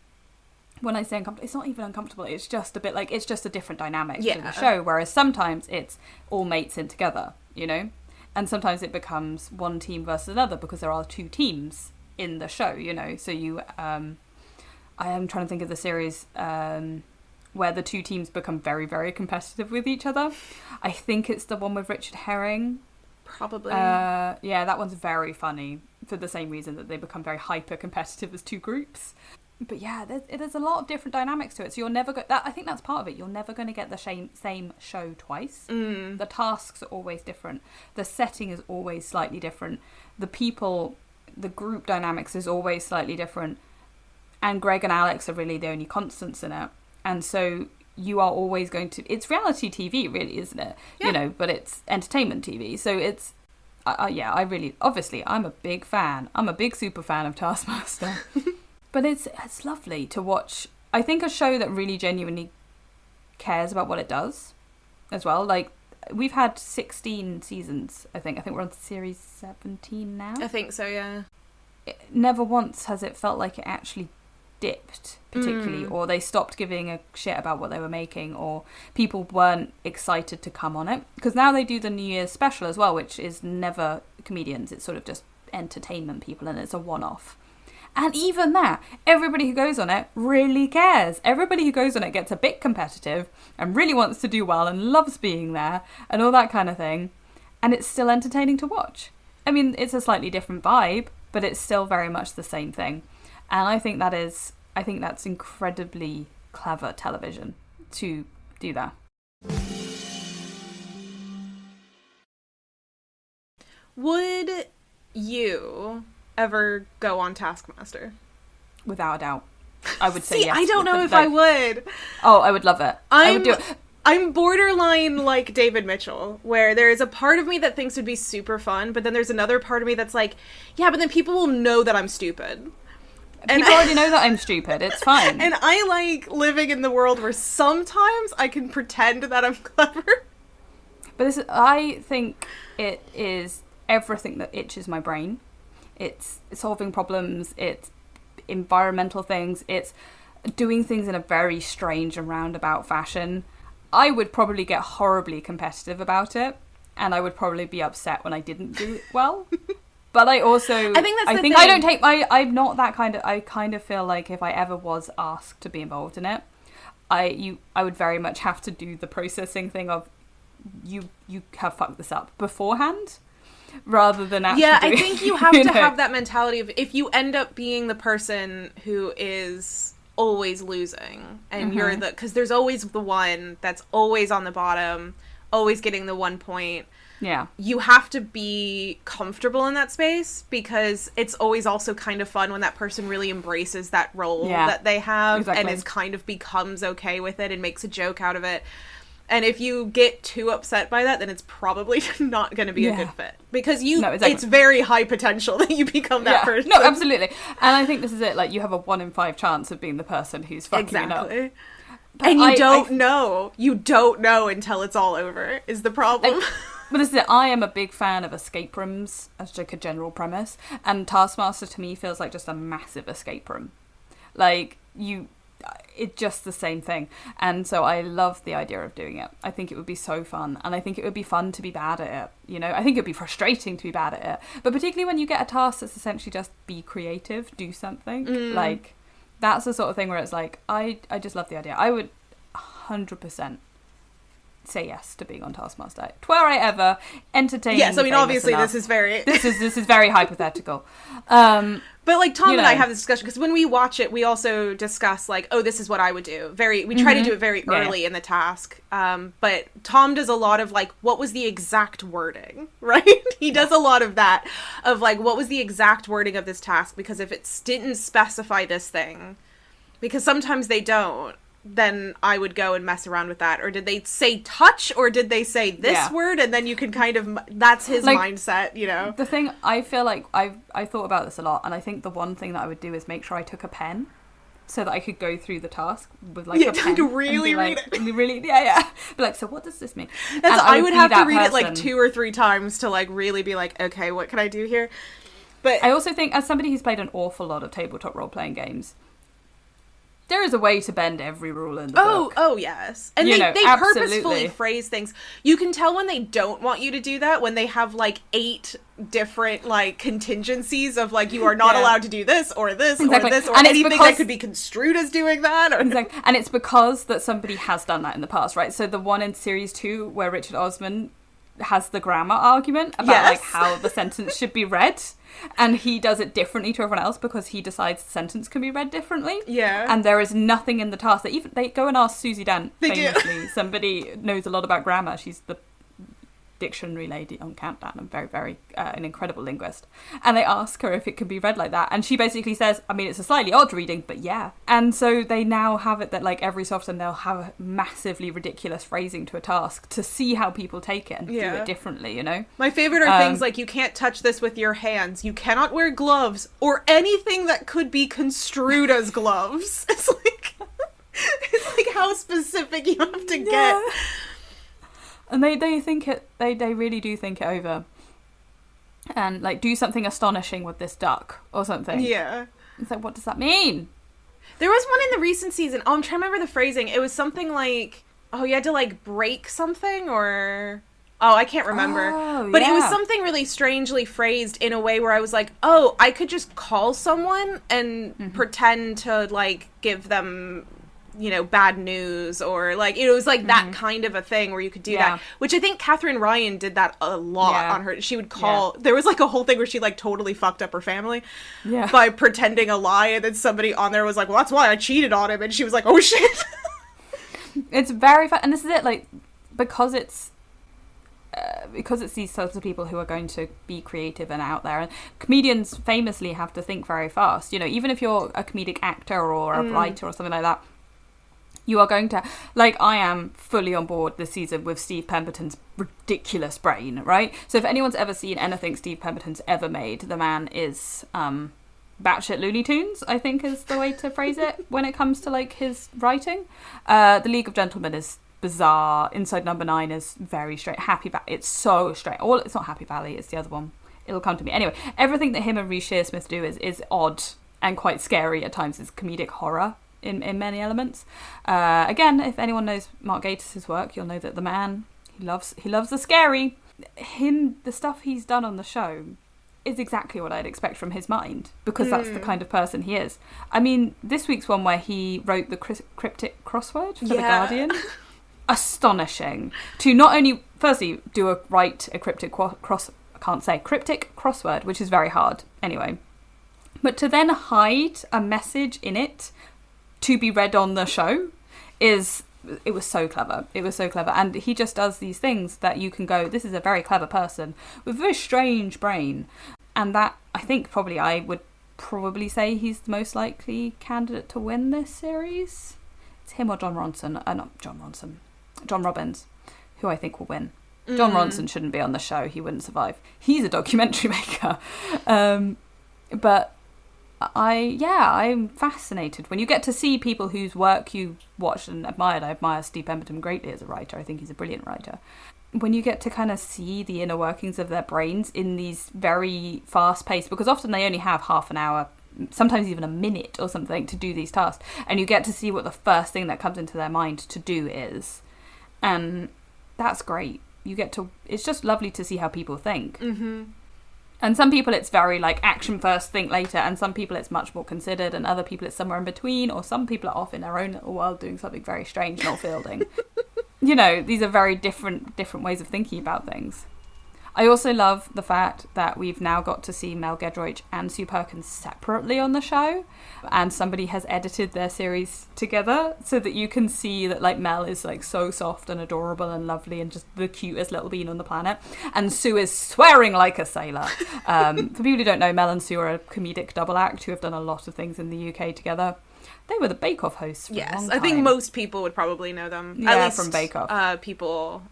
when I say uncomfortable, it's not even uncomfortable. It's just a bit like, it's just a different dynamic to the show. Whereas sometimes it's all mates in together, you know? And sometimes it becomes one team versus another because there are two teams in the show, you know. So you, I am trying to think of the series where the two teams become very, very competitive with each other. I think it's the one with Richard Herring. Probably. Yeah, that one's very funny for the same reason that they become very hyper competitive as two groups. But yeah, there's a lot of different dynamics to it. So you're never I think that's part of it. You're never going to get the same show twice. The tasks are always different. The setting is always slightly different. The group dynamics is always slightly different. And Greg and Alex are really the only constants in it. And so you are always going to... It's reality TV, really, isn't it? Yeah. You know, but it's entertainment TV. So it's... I really... Obviously, I'm a big fan. I'm a big super fan of Taskmaster. But it's lovely to watch. I think a show that really genuinely cares about what it does as well. Like, we've had 16 seasons, I think. I think we're on series 17 now. I think so, yeah. Never once has it felt like it actually dipped, particularly, or they stopped giving a shit about what they were making, or people weren't excited to come on it. Because now they do the New Year's special as well, which is never comedians. It's sort of just entertainment people, and it's a one-off. And even that, everybody who goes on it really cares. Everybody who goes on it gets a bit competitive and really wants to do well and loves being there and all that kind of thing. And it's still entertaining to watch. I mean, it's a slightly different vibe, but it's still very much the same thing. And I think that's incredibly clever television to do that. Would you ever go on Taskmaster? Without a doubt. I would say See, yes. I don't know if I would. Oh, I would love it. I would do it. I'm borderline like David Mitchell, where there is a part of me that thinks it'd be super fun, but then there's another part of me that's like, yeah, but then people will know that I'm stupid. People already know that I'm stupid. It's fine. And I like living in the world where sometimes I can pretend that I'm clever. But I think it is everything that itches my brain. It's solving problems, it's environmental things, it's doing things in a very strange and roundabout fashion. I would probably get horribly competitive about it, and I would probably be upset when I didn't do it well. But I also, I'm not that kind of, I kind of feel like if I ever was asked to be involved in it, I would very much have to do the processing thing of, you have fucked this up beforehand, rather than actually I think you have to have that mentality of, if you end up being the person who is always losing, and you're because there's always the one that's always on the bottom, always getting the 1 point. Yeah. You have to be comfortable in that space, because it's always also kind of fun when that person really embraces that role that they have and is kind of becomes okay with it and makes a joke out of it. And if you get too upset by that, then it's probably not going to be a good fit. Because it's very high potential that you become that person. No, absolutely. And I think this is it. Like, you have a 1 in 5 chance of being the person who's fucking it up. But and you don't know. You don't know until it's all over, is the problem. But this is it. I am a big fan of escape rooms as like a general premise. And Taskmaster to me feels like just a massive escape room. Like, it's just the same thing. And so I love the idea of doing it. I think it would be so fun, and I think it would be fun to be bad at it, you know. I think it'd be frustrating to be bad at it, but particularly when you get a task that's essentially just be creative, do something. Like, that's the sort of thing where it's like, I just love the idea. I would 100% say yes to being on Taskmaster. Were I ever entertaining? Yes, I mean, obviously enough. this is very hypothetical. But like Tom and I have this discussion, because when we watch it, we also discuss like, oh, this is what I would do. We try to do it very early in the task. But Tom does a lot of like, what was the exact wording, right? He does a lot of that, of like, what was the exact wording of this task? Because if it didn't specify this thing, because sometimes they don't, then I would go and mess around with that. Or did they say touch, or did they say this word? And then you can kind of, that's his mindset, you know? The thing, I feel like I thought about this a lot, and I think the one thing that I would do is make sure I took a pen so that I could go through the task with like a pen. To really read it. Really, But like, so what does this mean? I would have to read it like 2 or 3 times to like really be like, okay, what can I do here? But I also think, as somebody who's played an awful lot of tabletop role-playing games, there is a way to bend every rule in the book. Oh, yes. And they purposefully phrase things. You can tell when they don't want you to do that, when they have, like, 8 different, like, contingencies of, like, you are not allowed to do this, or this, or this, or and anything that could be construed as doing that. Or... Exactly. And it's because that somebody has done that in the past, right? So the one in Series 2 where Richard Osman has the grammar argument about, like, how the sentence should be read. And he does it differently to everyone else because he decides the sentence can be read differently. Yeah. And there is nothing in the task that even they go and ask Susie Dent, famously. Do. Somebody knows a lot about grammar. She's the dictionary lady on Countdown and very, very an incredible linguist. And they ask her if it can be read like that. And she basically says, I mean, it's a slightly odd reading, but yeah. And so they now have it that like every so often they'll have a massively ridiculous phrasing to a task to see how people take it and do it differently, you know? My favorite are things like, you can't touch this with your hands, you cannot wear gloves, or anything that could be construed as gloves. It's like how specific you have to get. And they think it, they really do think it over. And, like, do something astonishing with this duck or something. Yeah. It's like, what does that mean? There was one in the recent season. Oh, I'm trying to remember the phrasing. It was something like, oh, you had to, like, break something or... Oh, I can't remember. Oh, but it was yeah. something really strangely phrased in a way where I was like, oh, I could just call someone and pretend to, like, give them, you know, bad news, or, like, it was, like, that kind of a thing where you could do that. Which I think Catherine Ryan did that a lot on her. She would call... There was, like, a whole thing where she, like, totally fucked up her family by pretending a lie, and then somebody on there was like, well, that's why I cheated on him, and she was like, oh, shit. It's very fun, and this is it, like, because it's these sorts of people who are going to be creative and out there, and comedians famously have to think very fast, you know, even if you're a comedic actor or a writer or something like that, you are going to, like, I am fully on board this season with Steve Pemberton's ridiculous brain, right? So if anyone's ever seen anything Steve Pemberton's ever made, the man is batshit Looney Tunes, I think is the way to phrase it when it comes to, like, his writing. The League of Gentlemen is bizarre. Inside Number 9 is very straight. Happy Valley, it's so straight. It's not Happy Valley, it's the other one. It'll come to me. Anyway, everything that him and Reece Shearsmith do is odd and quite scary at times. It's comedic horror in many elements. Again, if anyone knows Mark Gatiss' work, you'll know that the man, he loves the scary. The stuff he's done on the show is exactly what I'd expect from his mind, because that's the kind of person he is. I mean, this week's one where he wrote the cryptic crossword for The Guardian, astonishing. To not only, firstly, write a cryptic cryptic crossword, which is very hard anyway, but to then hide a message in it to be read on the show it was so clever. It was so clever. And he just does these things that you can go, this is a very clever person with a very strange brain. And that, I think, I would probably say he's the most likely candidate to win this series. It's him or John Robbins, who I think will win. John Ronson shouldn't be on the show. He wouldn't survive. He's a documentary maker. But I'm fascinated when you get to see people whose work you watched and admired. I admire Steve Pemberton greatly as a writer. I think he's a brilliant writer. When you get to kind of see the inner workings of their brains in these very fast-paced, because often they only have half an hour, sometimes even a minute or something to do these tasks, and you get to see what the first thing that comes into their mind to do is, and that's great. It's just lovely to see how people think. And some people it's very like action first, think later, and some people it's much more considered, and other people it's somewhere in between, or some people are off in their own little world doing something very strange, not fielding. You know, these are very different ways of thinking about things. I also love the fact that we've now got to see Mel Giedroyc and Sue Perkins separately on the show, and somebody has edited their series together so that you can see that, like, Mel is like so soft and adorable and lovely and just the cutest little bean on the planet, and Sue is swearing like a sailor. For people who don't know, Mel and Sue are a comedic double act who have done a lot of things in the UK together. They were the Bake Off hosts for a long time. I think most people would probably know them. Yeah, at least from Bake Off. People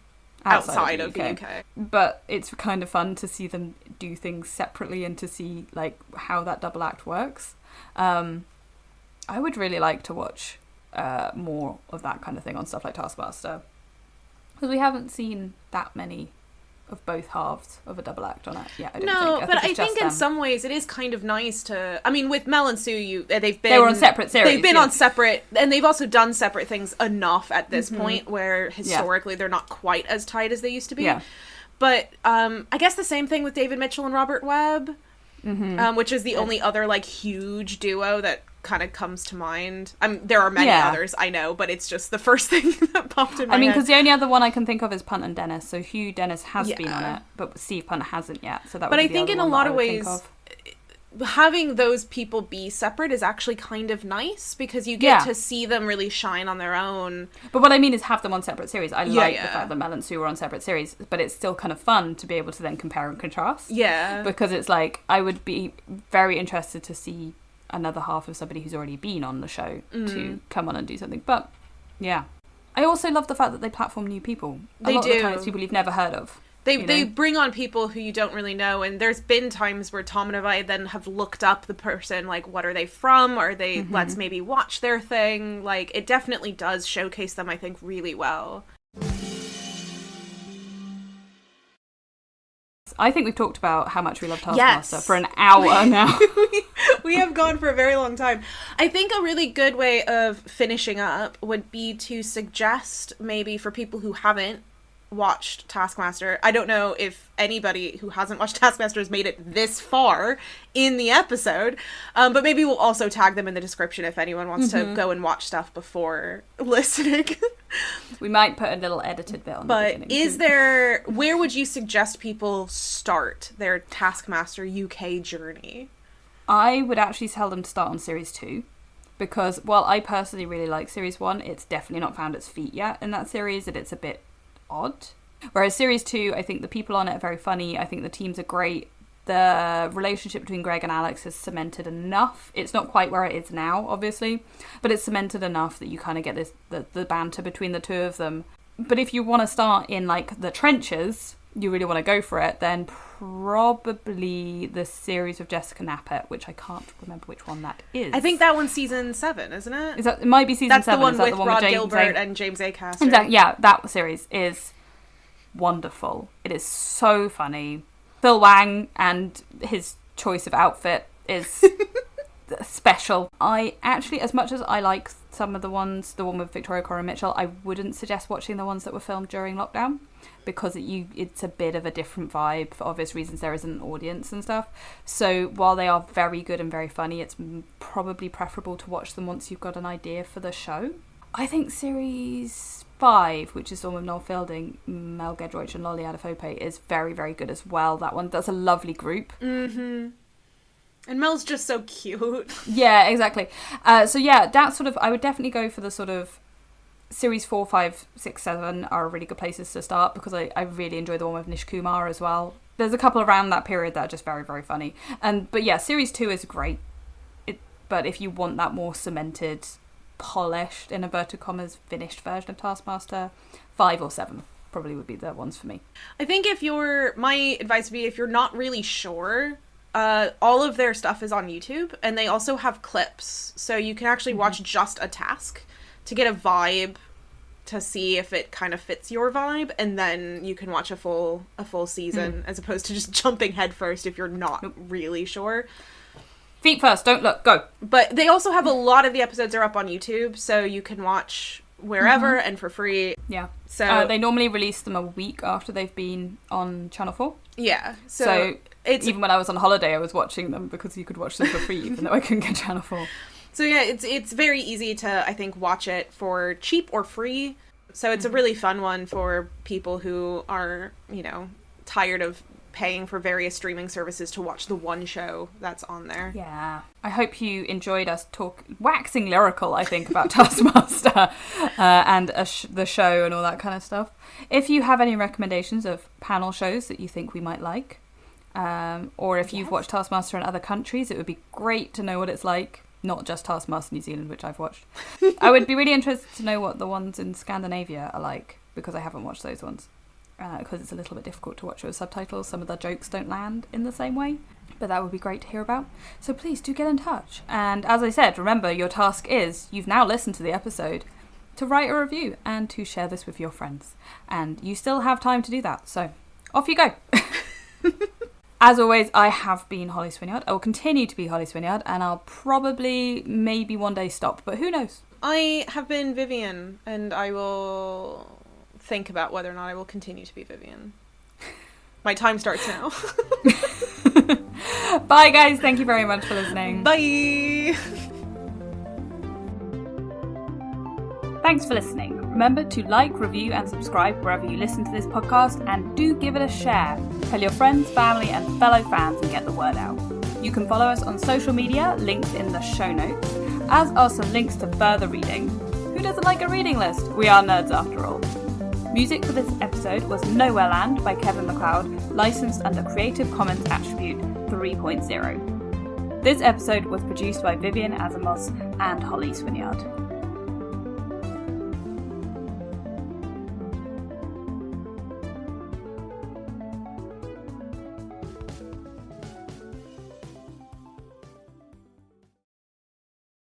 outside of the UK. But it's kind of fun to see them do things separately and to see, like, how that double act works. I would really like to watch more of that kind of thing on stuff like Taskmaster, because we haven't seen that many of both halves of a double act on it yet. I think in some ways it is kind of nice to. I mean, with Mel and Sue, they were on separate series. They've been on separate, and they've also done separate things enough at this point where historically they're not quite as tight as they used to be. Yeah. But I guess the same thing with David Mitchell and Robert Webb, which is the only other like huge duo that kind of comes to mind. There are many others, I know, but it's just the first thing that popped in my head. Because the only other one I can think of is Punt and Dennis. So Hugh Dennis has been on it, but Steve Punt hasn't yet. So that. But I think in a lot of ways, having those people be separate is actually kind of nice, because you get to see them really shine on their own. But what I mean is have them on separate series. I like the fact that Mel and Sue were on separate series, but it's still kind of fun to be able to then compare and contrast. Yeah. Because it's like, I would be very interested to see another half of somebody who's already been on the show to come on and do something. But yeah, I also love the fact that they platform new people. A lot of the time it's people you've never heard of. They bring on people who you don't really know, and there's been times where Tom and I then have looked up the person, like, what are they from? Or they let's maybe watch their thing. Like, it definitely does showcase them, I think, really well. I think we've talked about how much we love Taskmaster for an hour now. We have gone for a very long time. I think a really good way of finishing up would be to suggest, maybe for people who haven't watched Taskmaster. I don't know if anybody who hasn't watched Taskmaster has made it this far in the episode, but maybe we'll also tag them in the description if anyone wants to go and watch stuff before listening. We might put a little edited bit on the beginning. But where would you suggest people start their Taskmaster UK journey? I would actually tell them to start on Series 2. Because while I personally really like Series 1, it's definitely not found its feet yet in that series, and it's a bit odd. Whereas Series 2, I think the people on it are very funny. I think the teams are great. The relationship between Greg and Alex is cemented enough. It's not quite where it is now, obviously, but it's cemented enough that you kind of get this the banter between the two of them. But if you want to start in, like, the trenches, you really want to go for it, then probably the series of Jessica Knappett, which I can't remember which one that is. I think that one's season 7, isn't it? It might be season 7. That's the one with the one Rod with Gilbert and James Acaster. Exactly. Yeah, that series is wonderful. It is so funny. Phil Wang and his choice of outfit is special. I actually, as much as I like some of the one with Victoria Coren Mitchell, I wouldn't suggest watching the ones that were filmed during lockdown, because it's a bit of a different vibe. For obvious reasons, there isn't an audience and stuff. So while they are very good and very funny, it's probably preferable to watch them once you've got an idea for the show. I think Series 5, which is the one with Noel Fielding, Mel Gedroych and Lolly Adefope, is very, very good as well. That's a lovely group. Mm-hmm. And Mel's just so cute. Yeah, exactly. So yeah, that's sort of, I would definitely go for the sort of Series 4, 5, 6, 7 are really good places to start, because I really enjoy the one with Nish Kumar as well. There's a couple around that period that are just very, very funny. But yeah, Series 2 is great. But if you want that more cemented, polished, in inverted commas, finished version of Taskmaster, 5 or 7 probably would be the ones for me. I think my advice would be, if you're not really sure, all of their stuff is on YouTube, and they also have clips, so you can actually watch just a task to get a vibe, to see if it kind of fits your vibe, and then you can watch a full season, as opposed to just jumping head first if you're not really sure. Feet first, don't look, go. But they also have a lot of the episodes are up on YouTube, so you can watch wherever and for free. Yeah. So they normally release them a week after they've been on Channel 4. Yeah. So even when I was on holiday, I was watching them because you could watch them for free, even though I couldn't get Channel 4. So yeah, it's very easy to, I think, watch it for cheap or free. So it's a really fun one for people who are, tired of paying for various streaming services to watch the one show that's on there. Yeah. I hope you enjoyed us waxing lyrical, I think, about Taskmaster and the show and all that kind of stuff. If you have any recommendations of panel shows that you think we might like, or if you've watched Taskmaster in other countries, it would be great to know what it's like. Not just Taskmaster New Zealand, which I've watched. I would be really interested to know what the ones in Scandinavia are like, because I haven't watched those ones. Because it's a little bit difficult to watch with subtitles. Some of the jokes don't land in the same way. But that would be great to hear about. So please do get in touch. And as I said, remember, your task is, you've now listened to the episode, to write a review and to share this with your friends. And you still have time to do that. So off you go. As always, I have been Holly Swinyard. I will continue to be Holly Swinyard, and I'll probably, maybe one day stop, but who knows? I have been Vivian, and I will think about whether or not I will continue to be Vivian. My time starts now. Bye, guys. Thank you very much for listening. Bye! Thanks for listening. Remember to like, review, and subscribe wherever you listen to this podcast, and do give it a share. Tell your friends, family, and fellow fans and get the word out. You can follow us on social media, links in the show notes, as are some links to further reading. Who doesn't like a reading list? We are nerds after all. Music for this episode was Nowhere Land by Kevin MacLeod, licensed under Creative Commons Attribute 3.0. This episode was produced by Vivian, Asimos, and Holly Swinyard.